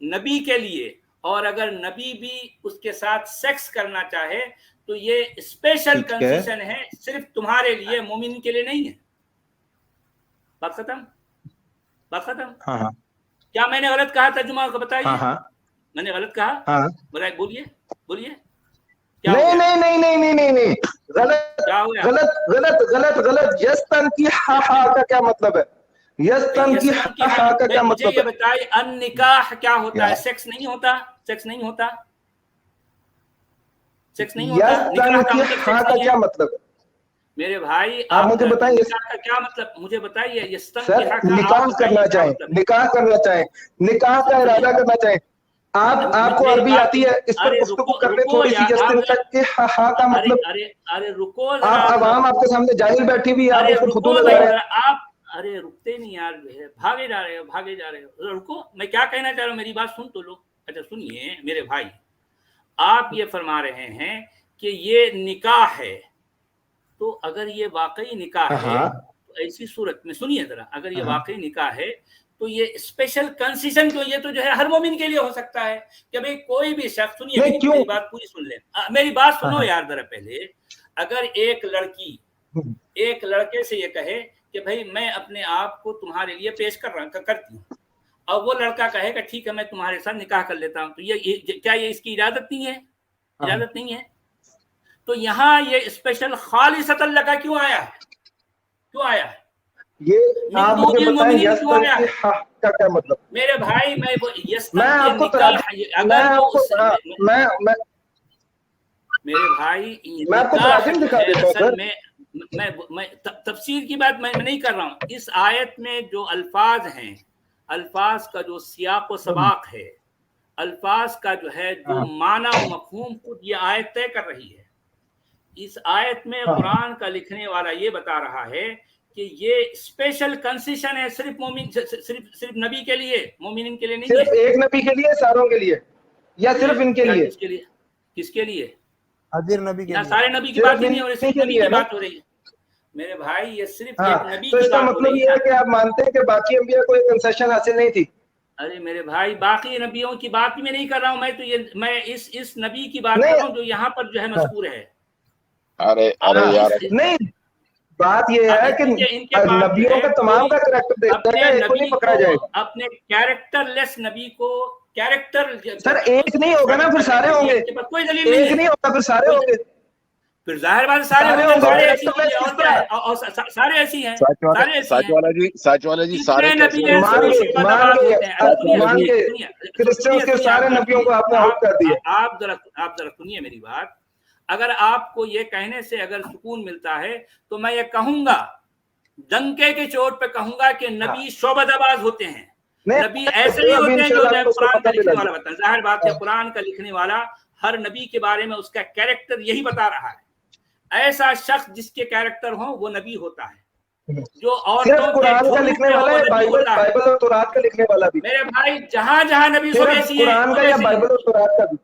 S1: नबी के लिए, और अगर नबी भी उसके साथ सेक्स करना चाहे तो ये स्पेशल कंसेशन है, सिर्फ तुम्हारे लिए, मोमिन के लिए नहीं है। बात खत्म, बात खत्म।
S2: हाँ।
S1: क्या मैंने गलत कहा? तर्जुमा को बताइए।
S2: हाँ।
S1: मैंने गलत कहा?
S2: हाँ।
S1: बताइए, बोलिए बोलिए।
S2: नहीं, गलत। यस्तन की हा का क्या मतलब है? यस्तन की हा का क्या मतलब है?
S1: ये बताइए, अन-निकाह क्या होता है? सेक्स नहीं होता, सेक्स नहीं होता, सेक्स नहीं होता।
S2: यस्तन की हा का क्या मतलब है
S1: मेरे भाई?
S2: आप मुझे बताइए,
S1: निकाह का क्या मतलब? मुझे बताइए। यस्तन की हा का
S2: निकाह करना चाहे, निकाह करना चाहे, निकाह का इरादा करना चाहे, आपको अरबी आती है, इस पर गुफ्तगू कर ले थोड़ी सी। यस्तन के हा का मतलब,
S1: अरे रुको,
S2: आप अवाम आपके सामने जाहिल बैठी हुई, आप उसको फुतू लगा रहे हैं।
S1: आप अरे रुकते नहीं यार, भागे जा रहे हो। रुको, मैं क्या कहना चाह रहा हूँ, मेरी बात सुन तो लो। अच्छा सुनिए मेरे भाई, आप ये फरमा रहे हैं कि ये निकाह है, तो अगर ये वाकई निकाह है तो ऐसी सूरत में, सुनिए जरा, अगर ये वाकई निकाह है तो ये स्पेशल कंसेशन क्यों? ये तो जो है हर मोमिन के लिए हो सकता है कि भाई कोई भी शख्स, सुनिए मेरी बात पूरी सुन ले, मेरी बात सुनो यार जरा पहले। अगर एक लड़की एक लड़के से ये कहे कि भाई मैं अपने आप को तुम्हारे लिए पेश करती हूँ, और वो लड़का कहेगा ठीक है मैं तुम्हारे साथ निकाह कर लेता हूँ, तो ये क्या ये इसकी इजाजत नहीं है? इजाजत नहीं है। तो यहाँ ये स्पेशल खालिसतन लगा क्यों आया है? क्यों आया है
S2: ये? आप मुझे बताएं यस्तन की हा का क्या मतलब? मेरे
S1: भाई मैं
S2: आपको
S1: मेरे भाई
S2: मैं आपको तराजिम दिखा देता हूं सर।
S1: मैं तफसीर की बात मैं नहीं कर रहा हूँ। इस आयत में जो अल्फाज हैं, अल्फाज का जो सियाक व सबाक है, अल्फाज का जो है जो माना व मफहूम, खुद ये आयत तय कर रही है। इस आयत में कुरान का लिखने वाला ये बता रहा है कि ये स्पेशल कंसेशन है, सिर्फ मोमिन, सिर्फ नबी के लिए, मोमिन के लिए नहीं,
S2: सिर्फ एक नबी के लिए, सारों के लिए, या सिर्फ इनके लिए?
S1: किसके लिए?
S3: हाजिर नबी के लिए।
S1: सारे नबी की बात नहीं हो रही, सिर्फ नबी की बात हो रही है मेरे भाई। ये सिर्फ एक नबी
S2: तो इसका मतलब ये है कि आप मानते हैं कि बाकी अंबिया को कंसेशन हासिल नहीं थी?
S1: अरे मेरे भाई, बाकी नबियों की बात भी मैं नहीं कर रहा हूँ, मैं इस नबी की बात कर रहा हूँ जो यहाँ पर जो है मज़कूर है।
S4: अरे यार,
S2: नहीं, बात ये है कि नबियों का तमाम का करैक्टर देखता है, एक को नहीं पकड़ा जाएगा।
S1: अपने कैरेक्टरलेस नबी को कैरेक्टर,
S2: सर एक नहीं होगा ना, फिर सारे होंगे।
S1: कोई दलील नहीं,
S2: एक नहीं होगा फिर सारे होंगे,
S1: फिर जाहिर बात सारे होंगे। सारे ऐसी हैं,
S4: सच वाला जी सारे
S2: क्रिश्चियंस के सारे नबियों को आपने आउट कर दिया।
S1: आप जरा सुनिए मेरी बात। अगर आपको ये कहने से अगर सुकून मिलता है तो मैं ये कहूंगा, डंके के चोट पे कहूंगा कि नबी शोबदाबाज होते हैं, नबी ऐसे ही होते हैं जो कुरान का लिखने वाला बताता है। जाहिर बात है कुरान का लिखने वाला हर नबी के बारे में उसका कैरेक्टर यही बता रहा है। ایسا شخص جس کے کیریکٹر ہوں وہ نبی ہوتا ہے. جو
S2: صرف قرآن کا لکھنے والا ہے، بائبل اور تورات کا لکھنے والا بھی؟
S1: میرے بھائی جہاں جہاں نبی سب ایسے ہیں.
S2: قرآن کا یا بائبل اور تورات کا بھی؟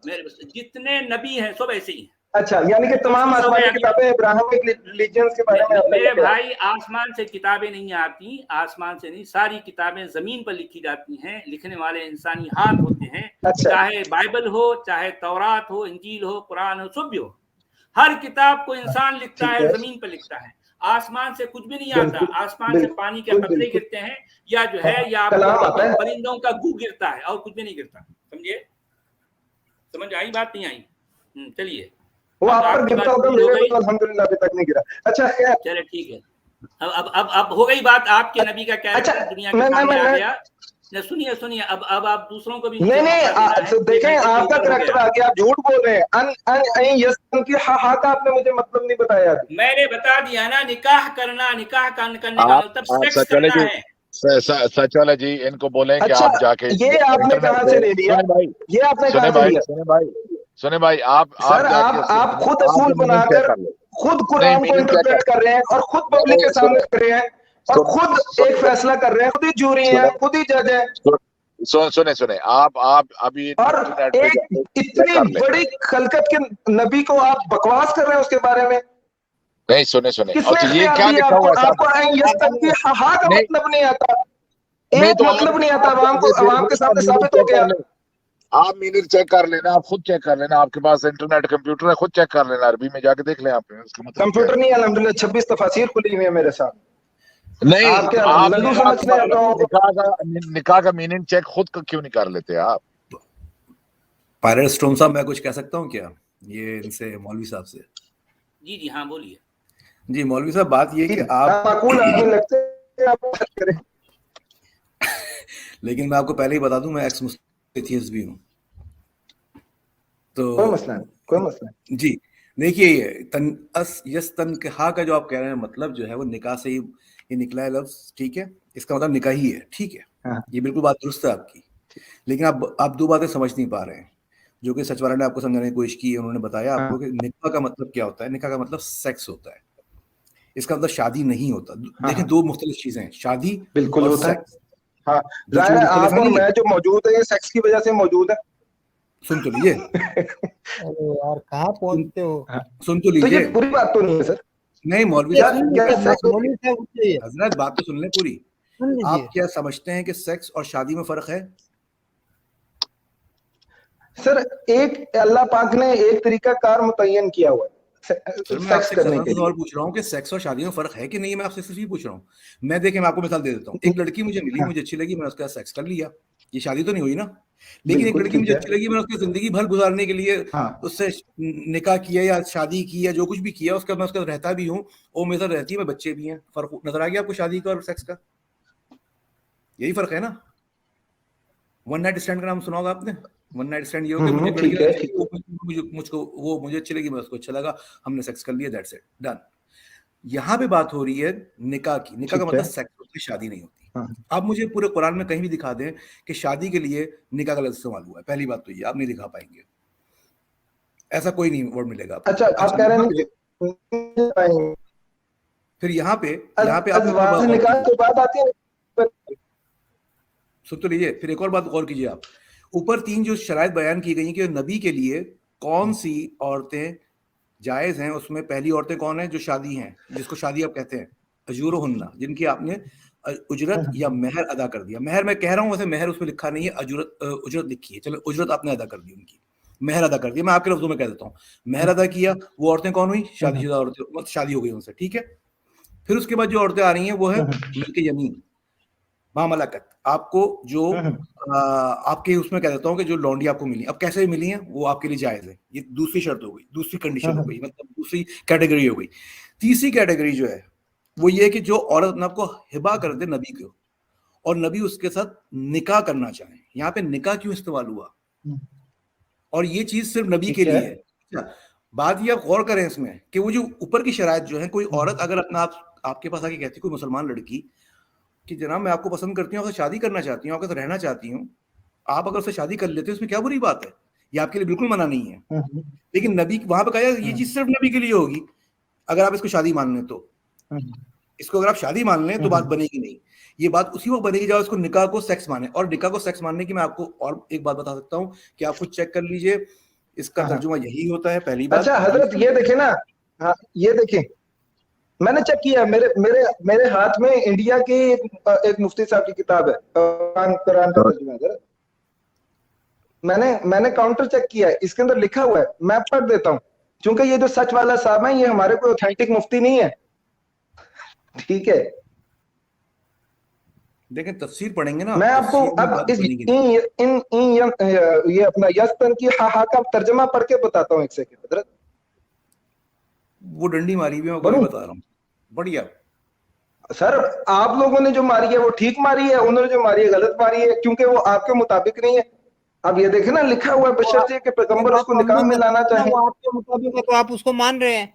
S1: جتنے نبی ہیں سب ایسے ہی ہیں.
S2: اچھا، یعنی کہ تمام آسمانی کتابیں ابراہیمک ریلیجنز کے بارے میں؟
S1: میرے بھائی آسمان سے کتابیں نہیں آتی، آسمان سے نہیں، ساری کتابیں زمین پر لکھی جاتی ہیں. لکھنے والے انسانی ہاتھ ہوتے ہیں. چاہے بائبل ہو، چاہے تورات ہو، انجیل ہو، قرآن ہو، سب بھی ہو. ہر کتاب کو انسان لکھتا ہے، زمین پر لکھتا ہے. آسمان سے کچھ بھی نہیں آتا. آسمان سے پانی کے قطرے گرتے ہیں، یا جو ہے یا پرندوں کا گو گرتا ہے، اور کچھ بھی نہیں گرتا. سمجھے؟ سمجھ آئی بات نہیں آئی؟ چلیے،
S2: وہ آپ پر گرتا ہوگا، میرے کو الحمدللہ ابھی تک نہیں گرا. اچھا
S1: چلے ٹھیک ہے. اب ہو گئی بات. آپ کے نبی کا کیریکٹر دنیا کے سامنے آ گیا. سنیے اب آپ دوسروں کو بھی
S2: نہیں دیکھیں، آپ کا کریکٹر آ گیا. آپ جھوٹ بول رہے ہیں. آپ نے مجھے مطلب نہیں بتایا.
S1: میں نے بتا دیا نا، نکاح کرنا، نکاح کرنے کا مطلب سیکس کرنا ہے.
S4: سچ والا جی ان کو بولیں کہ آپ جا کے
S2: یہ آپ نے کہاں سے لے لیا؟ یہ آپ نے کہاں سے لیا؟
S4: سنیں بھائی، آپ
S2: خود اصول بنا کر خود قرآن کو انٹرپریٹ کر رہے ہیں، اور خود پبلک کے سامنے کر رہے ہیں، اور خود ایک فیصلہ کر رہے ہیں. خود ہی جوری ہیں، خود ہی جج ہیں.
S4: سنیں آپ ابھی
S2: اور ایک اتنی بڑی خلقت کے نبی کو آپ بکواس کر رہے ہیں اس کے بارے میں.
S4: نہیں سنیں
S2: کس نے اختیار دیا آپ کو؟ آپ کو ہاں کا مطلب نہیں آتا، ایک مطلب نہیں آتا. عوام کے سامنے ثابت ہو گیا.
S4: آپ مینر چیک کر لینا، آپ خود چیک کر لینا. آپ کے پاس انٹرنیٹ کمپیوٹر ہے، خود چیک کر لینا. عربی میں جا کے دیکھ لیں آپ.
S2: کمپیوٹر نہیں، الحمدللہ 26 تفاسیر کھلی ہوئی ہے میرے ساتھ.
S4: نہیں،
S2: آپ
S4: نکاح کا میننگ چیک خود کیوں نہیں کر لیتے آپ؟
S5: پائلٹ اسٹون صاحب، میں کچھ کہہ سکتا ہوں کیا یہ ان سے، مولوی صاحب سے؟
S1: جی ہاں بولیے.
S5: جی مولوی صاحب، بات یہ کہ آپ لیکن میں آپ کو پہلے ہی بتا دوں، میں ایکس مسلم بھی ہوں. تو
S2: کوئی مسئلہ
S5: جی دیکھیے، یستنکحا کا جو آپ کہہ رہے ہیں مطلب جو ہے وہ نکاح سے ہی یہ نکلا ہے لفظ. ٹھیک ہے، اس کا مطلب نکاح ہی ہے. ٹھیک ہے، یہ بالکل بات درست ہے آپ کی. لیکن آپ دو باتیں سمجھ نہیں پا رہے ہیں جو کہ سچ والا نے آپ کو سمجھانے کی کوشش کی. انہوں نے بتایا آپ کو کہ نکاح کا مطلب کیا ہوتا ہے. نکاح کا مطلب سیکس ہوتا ہے. اس کا مطلب شادی نہیں ہوتا. دیکھیں، دو مختلف چیزیں ہیں، شادی
S2: بالکل
S5: اور
S2: سیکس. ہاں ظاہر ہے آپ اور میں جو موجود ہے یہ سیکس کی وجہ سے موجود ہے.
S5: سن تو لیجیے
S3: یار کہاں پہنچتے ہو؟
S5: سن تو لیجیے.
S2: یہ پوری بات تو نہیں ہے سر.
S5: نہیں مولوی صاحب، حضرت بات تو سن لیں پوری. آپ کیا سمجھتے ہیں کہ سیکس اور شادی میں فرق ہے؟
S2: سر ایک اللہ پاک نے ایک طریقہ کار متعین کیا ہوا ہے سیکس کرنے کے لیے.
S5: پوچھ رہا ہوں کہ سیکس اور شادی میں فرق ہے کہ نہیں. میں آپ سے صرف یہ پوچھ رہا ہوں. میں دیکھیں، میں آپ کو مثال دے دیتا ہوں. ایک لڑکی مجھے ملی، مجھے اچھی لگی، میں نے اس کا سیکس کر لیا. یہ شادی تو نہیں ہوئی نا. لیکن ایک لڑکی مجھے اچھی لگی، میں نے اس کی زندگی بھر گزارنے کے لیے اس سے نکاح کیا یا شادی کی یا جو کچھ بھی کیا، اس کا میں اس کا رہتا بھی ہوں، وہ میرے ساتھ رہتی ہے، میں بچے بھی ہیں. فرق نظر آ گیا آپ کو شادی کا اور سیکس کا؟ یہی فرق ہے نا. ون نائٹ اسٹینڈ کا نام سنا ہوگا آپ نے. ون نائٹ اسٹینڈ یہ ہوگا مجھ کو وہ مجھے اچھی لگی، میں اس کو اچھا لگا، ہم نے سیکس کر لیا، دیٹس اٹ، ڈن. یہاں پہ بات ہو رہی ہے نکاح کی. نکاح کا مطلب سیکس ہوتی ہے، شادی نہیں ہوتی. آپ مجھے پورے قرآن میں کہیں بھی دکھا دیں کہ شادی کے لیے نکاح کا لفظ استعمال ہوا ہے. پہلی بات تو یہ آپ نہیں دکھا پائیں گے. ایسا کوئی نہیں ورڈ ملے گا.
S2: اچھا آپ کہہ رہے ہیں
S5: پھر یہاں پہ آپ سن تو لیجیے. پھر ایک اور بات غور کیجیے. آپ اوپر 3 جو شرائط بیان کی گئی کہ نبی کے لیے کون سی عورتیں جائز ہیں. اس میں پہلی عورتیں کون ہیں؟ جو شادی ہیں، جس کو شادی آپ کہتے ہیں، اجورہن، جن کی آپ نے اجرت یا مہر ادا کر دیا. مہر میں کہہ رہا ہوں، ویسے مہر اس میں لکھا نہیں ہے، اجرت لکھی ہے. چلو اجرت آپ نے ادا کر دی، ان کی مہر ادا کر دیا. میں آپ کے لفظوں میں کہہ دیتا ہوں، مہر ادا کیا. وہ عورتیں کون ہوئی؟ شادی شدہ عورتیں، شادی ہو گئی ان سے. ٹھیک ہے. پھر اس کے بعد جو عورتیں آ رہی ہیں وہ ہے ملک یمین، ماملکت. آپ کو جو آپ کے اس میں کہہ دیتا ہوں کہ جو لونڈی آپ کو ملی، اب کیسے ملی ہیں وہ آپ کے لیے جائز ہے. یہ دوسری شرط ہو گئی، دوسری کنڈیشن ہو گئی، مطلب دوسری کیٹیگری ہو گئی. تیسری کیٹیگری جو ہے وہ یہ کہ جو عورت اپنے آپ کو ہبا کر دے نبی کو، اور نبی اس کے ساتھ نکاح کرنا چاہیں. یہاں پہ نکاح کیوں استعمال ہوا؟ اور یہ چیز صرف نبی کے لیے ہے. بات یہ آپ غور کریں اس میں کہ وہ جو اوپر کی شرائط جو ہیں، کوئی عورت اگر اپنا آپ کے پاس آ کے کہتی، کوئی مسلمان لڑکی کہ جناب میں آپ کو پسند کرتی ہوں، آپ سے شادی کرنا چاہتی ہوں، آپ کے ساتھ رہنا چاہتی ہوں، آپ اگر اس سے شادی کر لیتے اس میں کیا بری بات ہے؟ یہ آپ کے لیے بالکل منع نہیں ہے. لیکن نبی وہاں پہ کہا یہ چیز صرف نبی کے لیے ہوگی. اگر آپ اس کو شادی مان لیں تو اس کو اگر آپ شادی مان لیں تو بات بنے گی نہیں. یہ بات اسی وقت بنے گی جب اس کو نکاح کو سیکس مانے. اور نکاح کو سیکس ماننے کی میں آپ کو اور ایک بات بتا سکتا ہوں کہ آپ خود چیک کر لیجئے, اس کا ترجمہ یہی ہوتا ہے پہلی بات.
S2: اچھا حضرت یہ دیکھیں نا, یہ دیکھیں میں نے چیک کیا, میرے ہاتھ میں انڈیا کی ایک مفتی صاحب کی کتاب ہے قرآن کا ترجمہ. میں نے کاؤنٹر چیک کیا ہے, اس کے اندر لکھا ہوا ہے, میں پڑھ دیتا ہوں چونکہ یہ جو سچ والا صاحب ہے یہ ہمارے کوئی اوتھینٹک مفتی نہیں ہے, ٹھیک ہے.
S5: دیکھیں تفسیر پڑھیں گے نا,
S2: میں آپ کو اب یہ اپنا یستن کی ہا کا ترجمہ پڑھ کے بتاتا ہوں ایک سیکنڈ حضرت.
S5: وہ ڈنڈی ماری بھی میں کو بتا رہا ہوں. بڑھیا
S2: سر, آپ لوگوں نے جو ماری ہے وہ ٹھیک ماری ہے, انہوں نے جو ماری ہے غلط ماری ہے, کیونکہ وہ آپ کے مطابق نہیں ہے. اب یہ دیکھیں نا لکھا ہوا ہے بشرطیہ کہ پیغمبر اس کو نکاح میں لانا چاہیں.
S3: وہ آپ کے مطابق ہے تو آپ اس کو مان رہے ہیں.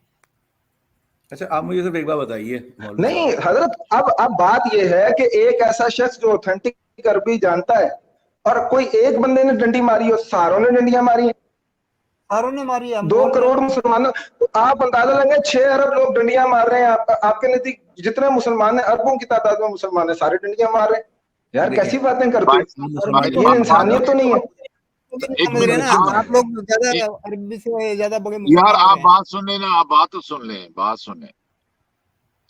S5: اچھا آپ مجھے صرف ایک بات بتائیے.
S2: نہیں حضرت, اب بات یہ ہے کہ ایک ایسا شخص جو اوتھینٹک عربی جانتا ہے اور کوئی ایک بندے نے ڈنڈی ماری ہو, ساروں نے ڈنڈیاں ماری ہیں,
S3: ساروں نے ماری ہے.
S2: 2 کروڑ مسلمانوں, آپ اندازہ لگائیں 6 ارب لوگ ڈنڈیاں مار رہے ہیں. آپ کے نزدیک جتنے مسلمان ہیں اربوں کی تعداد میں مسلمان ہیں, سارے ڈنڈیاں مار رہے ہیں. یار کیسی باتیں کرتے ہیں, یہ انسانیت تو نہیں ہے.
S3: آپ لوگ زیادہ عربی سے زیادہ بڑے
S4: یار آپ بات سن لیں نا, آپ بات تو سن لیں, بات سن لیں.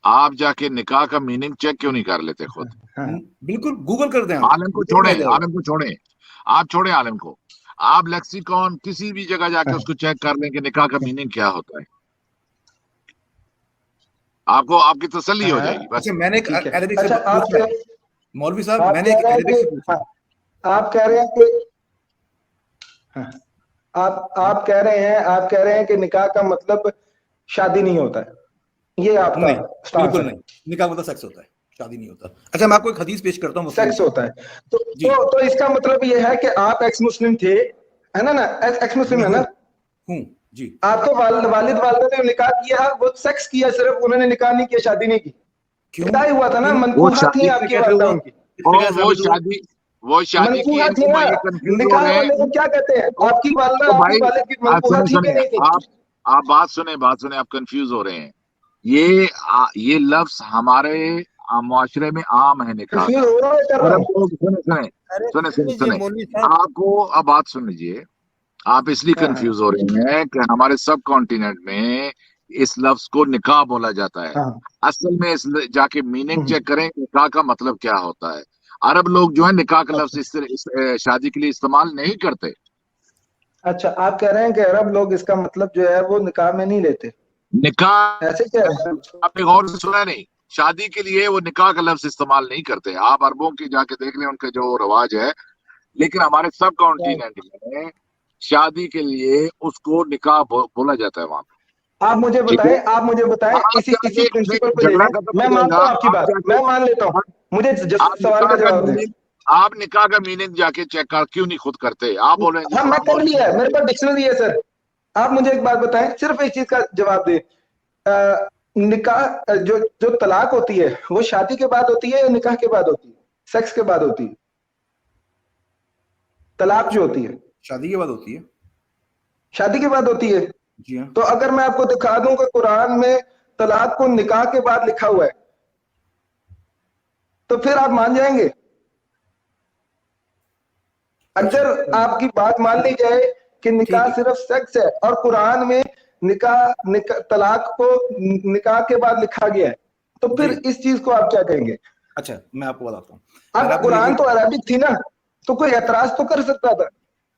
S4: آپ جا کے نکاح کا میننگ چیک کیوں نہیں کر لیتے خود؟
S5: بالکل گوگل کر دیں.
S4: عالم کو چھوڑیں, عالم کو چھوڑیں, آپ چھوڑیں عالم کو. آپ لیکسیکون کسی بھی جگہ جا کے اس کو چیک کر لیں کہ نکاح کا میننگ کیا ہوتا ہے, آپ کی تسلی ہو جائے گی بس.
S5: میں نے مولوی صاحب میں نے
S2: آپ کہہ رہے ہیں کہ آپ کہہ رہے ہیں کہ نکاح کا مطلب شادی نہیں ہوتا ہے, یہ آپ کا
S5: بالکل نہیں. نکاح مطلب سیکس ہوتا ہے, شادی نہیں ہوتا. اچھا میں آپ کو ایک حدیث پیش کرتا ہوں.
S2: سیکس ہوتا ہے تو اس کا مطلب یہ ہے کہ آپ ایکس مسلم تھے, ہے نا, ایکس مسلم ہے نا
S5: جی. آپ
S2: کے والد والدہ نے نکاح کیا, وہ سیکس کیا صرف, انہوں نے نکاح نہیں کیا, شادی نہیں کی. کیا ہوا تھا نا, منکوحہ تھی آپ کی والدہ ان کی,
S4: وہ شادی کی.
S2: منکوحہ تھی نا, نکاح والے کو کیا کہتے ہیں, آپ کی والدہ آپ کے والد کی منکوحہ تھی کہ نہیں تھی.
S4: آپ بات سنیں, آپ کنفیوز ہو رہے ہیں. یہ لفظ ہمارے معاشرے میں عام ہے نکاح. سنیں آپ کو, اب بات سن لیجیے. آپ اس لیے کنفیوز ہو رہے ہیں کہ ہمارے سب کانٹیننٹ میں اس لفظ کو نکاح بولا جاتا ہے. اصل میں جا کے میننگ چیک کریں نکاح کا مطلب کیا ہوتا ہے. عرب لوگ جو ہے نکاح کا لفظ اس شادی کے لیے استعمال نہیں کرتے.
S2: اچھا آپ کہہ رہے ہیں کہ عرب لوگ اس کا مطلب جو ہے وہ نکاح میں نہیں لیتے.
S4: نکاح
S2: ایسے کیا ہے,
S4: آپ نے غور سے سنا نہیں, شادی کے لیے وہ نکاح کا لفظ استعمال نہیں کرتے. آپ عربوں کی جا کے دیکھ لیں ان کا جو رواج ہے. لیکن ہمارے سب کانٹیننٹ میں شادی کے لیے اس کو نکاح بولا جاتا ہے وہاں پہ.
S2: آپ مجھے بتائیں اسی پرنسپل کو لے لیں. میں مانتا ہوں آپ کی بات, میں مان لیتا ہوں, مجھے سوال کا جواب دیں.
S4: آپ نکاح کا میننگ جا کے چیک کیوں نہیں خود کرتے؟ آپ بول رہے ہیں
S2: میں کر لیا ہے, میرے پاس ڈکشنری ہے سر. آپ مجھے ایک بات بتائیں, صرف ایک چیز کا جواب دیں. نکاح جو طلاق ہوتی ہے وہ شادی کے بعد ہوتی ہے یا نکاح کے بعد ہوتی ہے, سیکس کے بعد ہوتی ہے؟ طلاق جو ہوتی ہے
S5: شادی کے بعد ہوتی ہے.
S2: شادی کے بعد ہوتی ہے.
S5: جی ہاں.
S2: تو اگر میں آپ کو دکھا دوں کہ قرآن میں طلاق کو نکاح کے بعد لکھا ہوا ہے تو پھر آپ مان جائیں گے؟ اگر آپ کی بات مان لی جائے کہ نکاح صرف سیکس ہے اور قرآن میں طلاق کو نکاح کے بعد لکھا گیا ہے تو پھر اس چیز کو آپ کیا کہیں گے؟
S5: اچھا میں آپ کو بتاتا ہوں.
S2: اب قرآن تو عربک تھی نا, تو کوئی اعتراض تو کر سکتا تھا.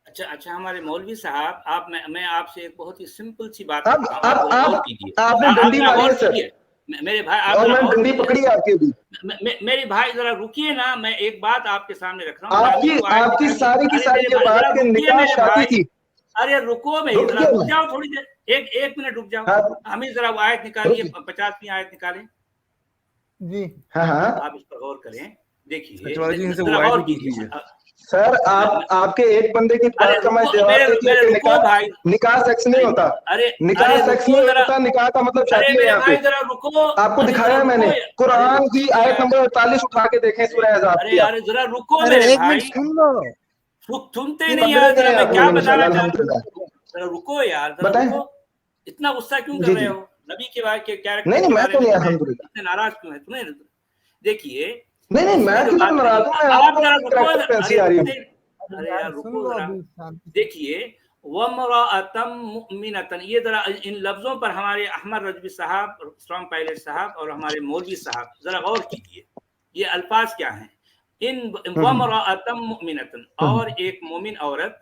S1: اچھا ہمارے مولوی صاحب, میں آپ سے ایک بہت ہی سمپل سی بات
S2: آپ نے ڈنڈی ماری ہے سر,
S1: میرے بھائی,
S2: اور میں ڈنڈی پکڑی ہے آپ کی بھی.
S1: میرے بھائی ذرا رکیے نا, میں ایک بات آپ کے سامنے رکھ رہا ہوں.
S2: آپ کی ساری کی ساری یہ بات کہ نکاح شادی تھی.
S1: ارے رکو, میں ذرا رک جاؤ تھوڑی دیر, ایک منٹ رک جاؤ. ہمیں ذرا وہ آیت نکالیے, 50ویں آیت نکالیں.
S3: جی
S2: ہاں
S1: آپ اس پر غور کریں, دیکھیے
S2: سر. آپ کے ایک بندے کی بات کا میں جواب, نکاح سیکس نہیں ہوتا, نکاح سیکس نہیں ہوتا, نکاح کا مطلب شادی ہے. یہاں پہ آپ کو دکھایا ہے میں نے, قرآن کی آیت نمبر 48 اٹھا کے دیکھیں سورہ احزاب کی.
S1: ذرا رکو میرے بھائی, سنتے نہیں یار, ذرا میں کیا بتانا چاہتا ہوں. ذرا رکو یار, ذرا رکو, اتنا غصہ کیوں کر رہے ہو؟ नबी के बारे के कैरेक्टर
S2: नहीं मैं तो नहीं अल्हम्दुलिल्लाह
S1: इतने नाराज क्यों है तुम्हें? देखिए
S2: नहीं मैं क्यों नाराज हूं, मैं आपको कैरेक्टर कैसी आ रही है?
S1: अरे यार रुको जरा, देखिए वमराअतम मुमिनतन, ये जरा इन लफ्जों पर हमारे अहमद रजवी साहब, स्ट्रॉन्ग पायलट साहब और हमारे मौलवी साहब जरा गौर कीजिए, ये अल्फाज क्या हैं। इन वमराअतम मुमिनतन, और एक मोमिन औरत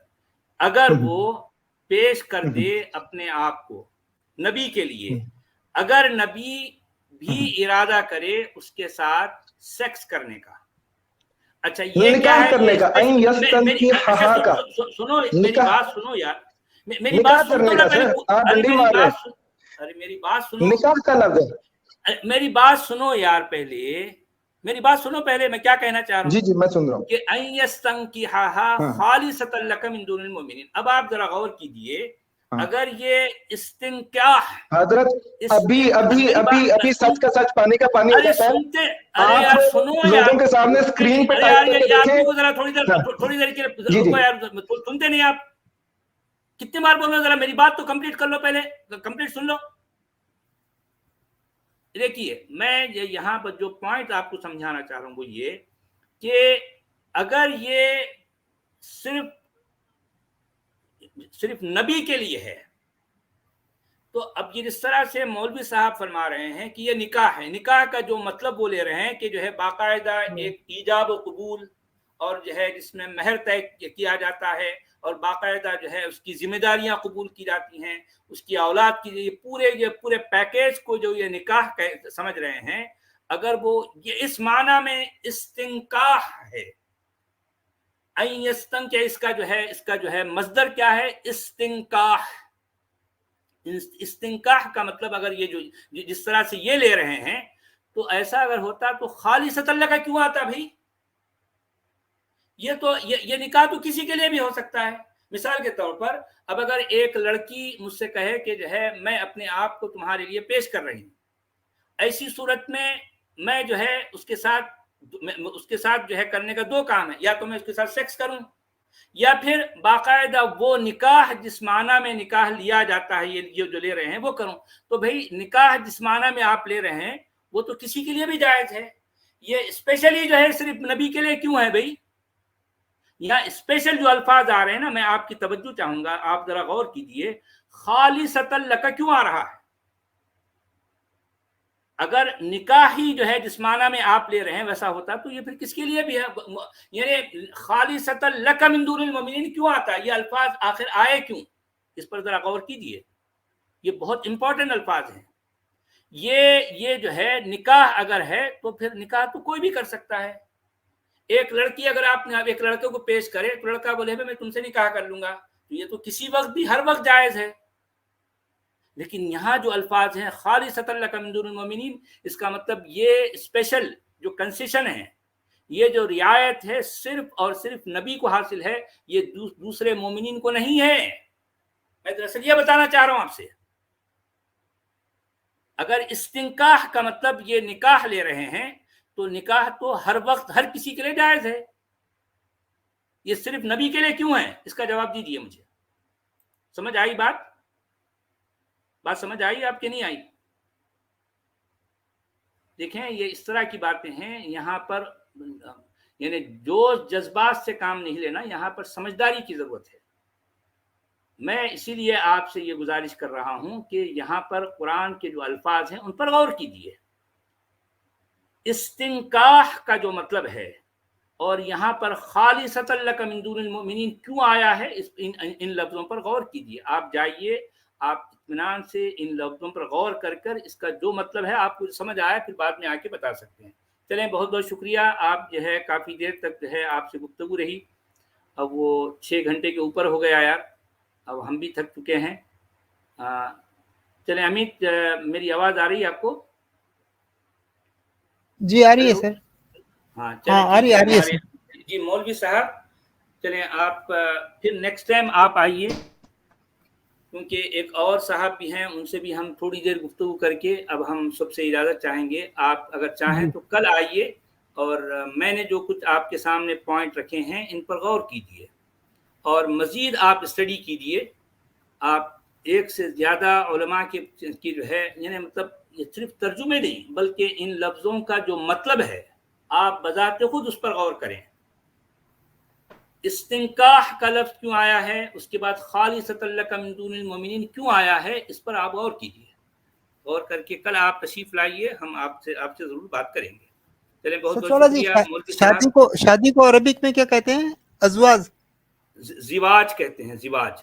S1: अगर वो पेश कर दे अपने आप को नबी के लिए, अगर नबी भी इरादा करे उसके साथ सेक्स करने का, अच्छा ये क्या है
S2: करने का,
S1: सुनो मेरी बात सुनो यार, मेरी बात सुनो ना पहले, अरे मेरी बात सुनो,
S2: निकाह का लफ्ज़ है,
S1: मेरी बात सुनो यार पहले, मेरी बात सुनो पहले, मैं क्या कहना चाह रहा हूँ।
S2: जी मैं सुन रहा हूँ
S1: कि अयस्तंकिहा खालिसतन लका मिन दुनिल मुमिनीन। अब आप जरा गौर कीजिए, अगर ये इस्तिंकाह,
S2: हजरत अभी सच का सच पानी का पानी हो जाता है।
S1: अरे यार सुनो यार,
S2: लोगों के सामने स्क्रीन पे
S1: यार
S2: जरा
S1: थोड़ी देर के रुको यार, सुनते नहीं आप, कितनी बार बोल रहे हो, जरा मेरी बात तो कंप्लीट कर लो, पहले कंप्लीट सुन लो। देखिए मैं यहाँ पर जो पॉइंट आपको समझाना चाह रहा हूँ वो ये कि अगर ये सिर्फ नबी के लिए है, तो अब ये जिस तरह से मौलवी साहब फरमा रहे हैं कि ये निकाह है, निकाह का जो मतलब वो ले रहे हैं कि जो है बाकायदा एक ईजाब और कबूल, और जो है जिसमें महर तय किया जाता है, और बाकायदा जो है उसकी जिम्मेदारियां कबूल की जाती हैं, उसकी औलाद की, ये पूरे पैकेज को जो ये निकाह समझ रहे हैं, अगर वो ये इस माना में इस्तिंकाह है, इसका जो है मस्दर क्या है, इस्तिंकाह। इस्तिंकाह का मतलब अगर ये जो जिस तरह से ये ले रहे हैं, तो ऐसा अगर होता तो खालिसतन लका क्यों आता भाई? ये निकाह तो किसी के लिए भी हो सकता है। मिसाल के तौर पर अब अगर एक लड़की मुझसे कहे कि जो है मैं अपने आप को तुम्हारे लिए पेश कर रही हूँ, ऐसी सूरत में मैं जो है उसके साथ जो है करने का दो काम है, या तो मैं उसके साथ सेक्स करूं, या फिर बाकायदा वो निकाह जिस माना में निकाह लिया जाता है, ये जो ले रहे हैं वो करूं। तो भाई निकाह जिस माना में आप ले रहे हैं वो तो किसी के लिए भी जायज है। ये स्पेशली जो है सिर्फ नबी के लिए क्यों है भाई? यहाँ स्पेशल जो अल्फाज आ रहे हैं ना, मैं आपकी तवज्जो चाहूंगा, आप जरा गौर कीजिए, खालिसतन लका क्यों आ रहा है? अगर निकाह ही जो है जिस माना में आप ले रहे हैं वैसा होता तो ये फिर किसके लिए भी है? यानी खालिसतन लका मिन दुनिल मुमिनीन क्यों आता है? ये अल्फाज आखिर आए क्यों? इस पर जरा गौर कीजिए, ये बहुत इंपॉर्टेंट अल्फाज हैं। ये जो है निकाह अगर है तो फिर निकाह तो कोई भी कर सकता है। एक लड़की अगर आप एक लड़के को पेश करे, तो लड़का बोले मैं तुमसे निकाह कर लूंगा, तो ये तो किसी वक्त भी हर वक्त जायज है। लेकिन यहाँ जो अल्फाज हैं खालिसतन लका मिन दुनिल मुमिनीन, इसका मतलब ये स्पेशल जो कंसेशन है, ये जो रियायत है सिर्फ और सिर्फ नबी को हासिल है, ये दूसरे मोमिनीन को नहीं है। मैं दरअसल ये बताना चाह रहा हूं आपसे, अगर इस्तिंकाह का मतलब ये निकाह ले रहे हैं, तो निकाह तो हर वक्त हर किसी के लिए जायज है। ये सिर्फ नबी के लिए क्यों है? इसका जवाब दीजिए मुझे। समझ आई बात समझ आई आपके नहीं आई? देखें ये इस तरह की बातें हैं, यहाँ पर यानी जोश जज्बात से काम नहीं लेना, यहाँ पर समझदारी की जरूरत है। मैं इसीलिए आपसे ये गुजारिश कर रहा हूं कि यहाँ पर कुरान के जो अल्फाज हैं उन पर गौर कीजिए। इस्तिंकाह का जो मतलब है, और यहाँ पर खालिसतन लका मिन दुनिल मुमिनीन क्यों आया है, इन लफ्जों पर गौर कीजिए। आप जाइए, आप इत्मीनान से इन लफ्जों पर गौर कर इसका जो मतलब है आपको समझ आया, फिर बाद में आके बता सकते हैं। चलें, बहुत बहुत शुक्रिया। आप जो है काफ़ी देर तक जो है आपसे गुफ्तगू रही, अब वो 6 घंटे के ऊपर हो गया यार, अब हम भी थक चुके हैं। चलें अमित, मेरी आवाज़ आ रही है आपको?
S3: जी आ रही है सर।
S1: हाँ
S3: आ रही है सर।
S1: जी मौलवी साहब, चलें आप फिर नेक्स्ट टाइम आप आइए, क्योंकि एक और साहब भी हैं, उनसे भी हम थोड़ी देर गुफ्तगू करके अब हम सबसे इजाज़त चाहेंगे। आप अगर चाहें तो कल आइए, और मैंने जो कुछ आपके सामने पॉइंट रखे हैं इन पर गौर कीजिए, और मज़ीद आप स्टडी कीजिए। आप ایک سے زیادہ علماء کی جو ہے یعنی مطلب یہ صرف ترجمے نہیں بلکہ ان لفظوں کا جو مطلب ہے آپ بذات خود اس پر غور کریں. استنکاح کا لفظ کیوں آیا ہے, اس کے بعد خالصۃ لک من دون المؤمنین کیوں آیا ہے, اس پر آپ غور کیجیے. غور کر کے کل آپ تشریف لائیے, ہم آپ سے ضرور بات کریں گے. چلیں بہت بہت شکریہ.
S3: شادی کو عربک میں کیا کہتے ہیں؟ ازواج,
S1: زواج کہتے ہیں, زواج.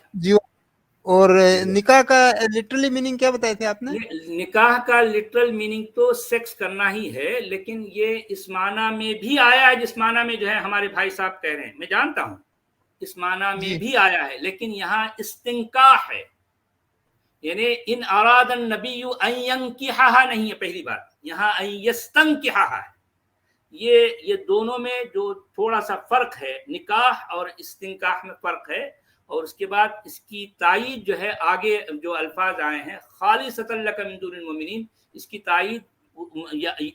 S3: اور نکاح کا لٹرلی میننگ کیا بتائے تھے آپ نے؟
S1: نکاح کا لٹرل میننگ تو سیکس کرنا ہی ہے, لیکن یہ اس معنی میں بھی آیا ہے جس معنی میں جو ہے ہمارے بھائی صاحب کہہ رہے ہیں. میں جانتا ہوں اس معنی میں بھی آیا ہے, لیکن یہاں استنکاح ہے, یعنی ان اراد النبی ان ینکحھا نہیں ہے. پہلی بات یہاں ان یستنکحھا ہے. یہ دونوں میں جو تھوڑا سا فرق ہے, نکاح اور استنکاح میں فرق ہے. اور اس کے بعد اس کی تائید جو ہے آگے جو الفاظ آئے ہیں خالصۃ لک من دون المؤمنین, اس کی تائید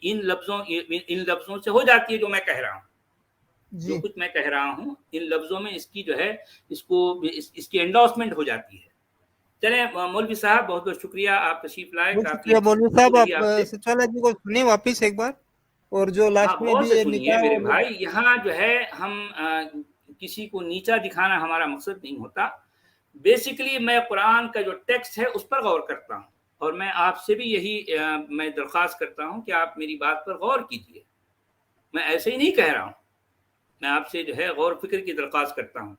S1: ان لفظوں سے ہو جاتی ہے جو میں کہہ رہا ہوں. جو کچھ میں کہہ رہا ہوں ان لفظوں میں اس کی جو ہے اس کی انڈورسمنٹ ہو جاتی ہے. چلیں مولوی صاحب بہت بہت شکریہ, آپ تشریف لائے.
S3: شکریہ مولوی صاحب, آپ سچوالہ جی کو سنیں واپس ایک بار, اور جو لاسٹ میں بھی
S1: نکاح میرے بھائی, یہاں جو ہے ہم کسی کو نیچا دکھانا ہمارا مقصد نہیں ہوتا. بیسیکلی میں قرآن کا جو ٹیکسٹ ہے اس پر غور کرتا ہوں, اور میں آپ سے بھی یہی میں درخواست کرتا ہوں کہ آپ میری بات پر غور کیجیے. میں ایسے ہی نہیں کہہ رہا ہوں, میں آپ سے جو ہے غور فکر کی درخواست کرتا ہوں.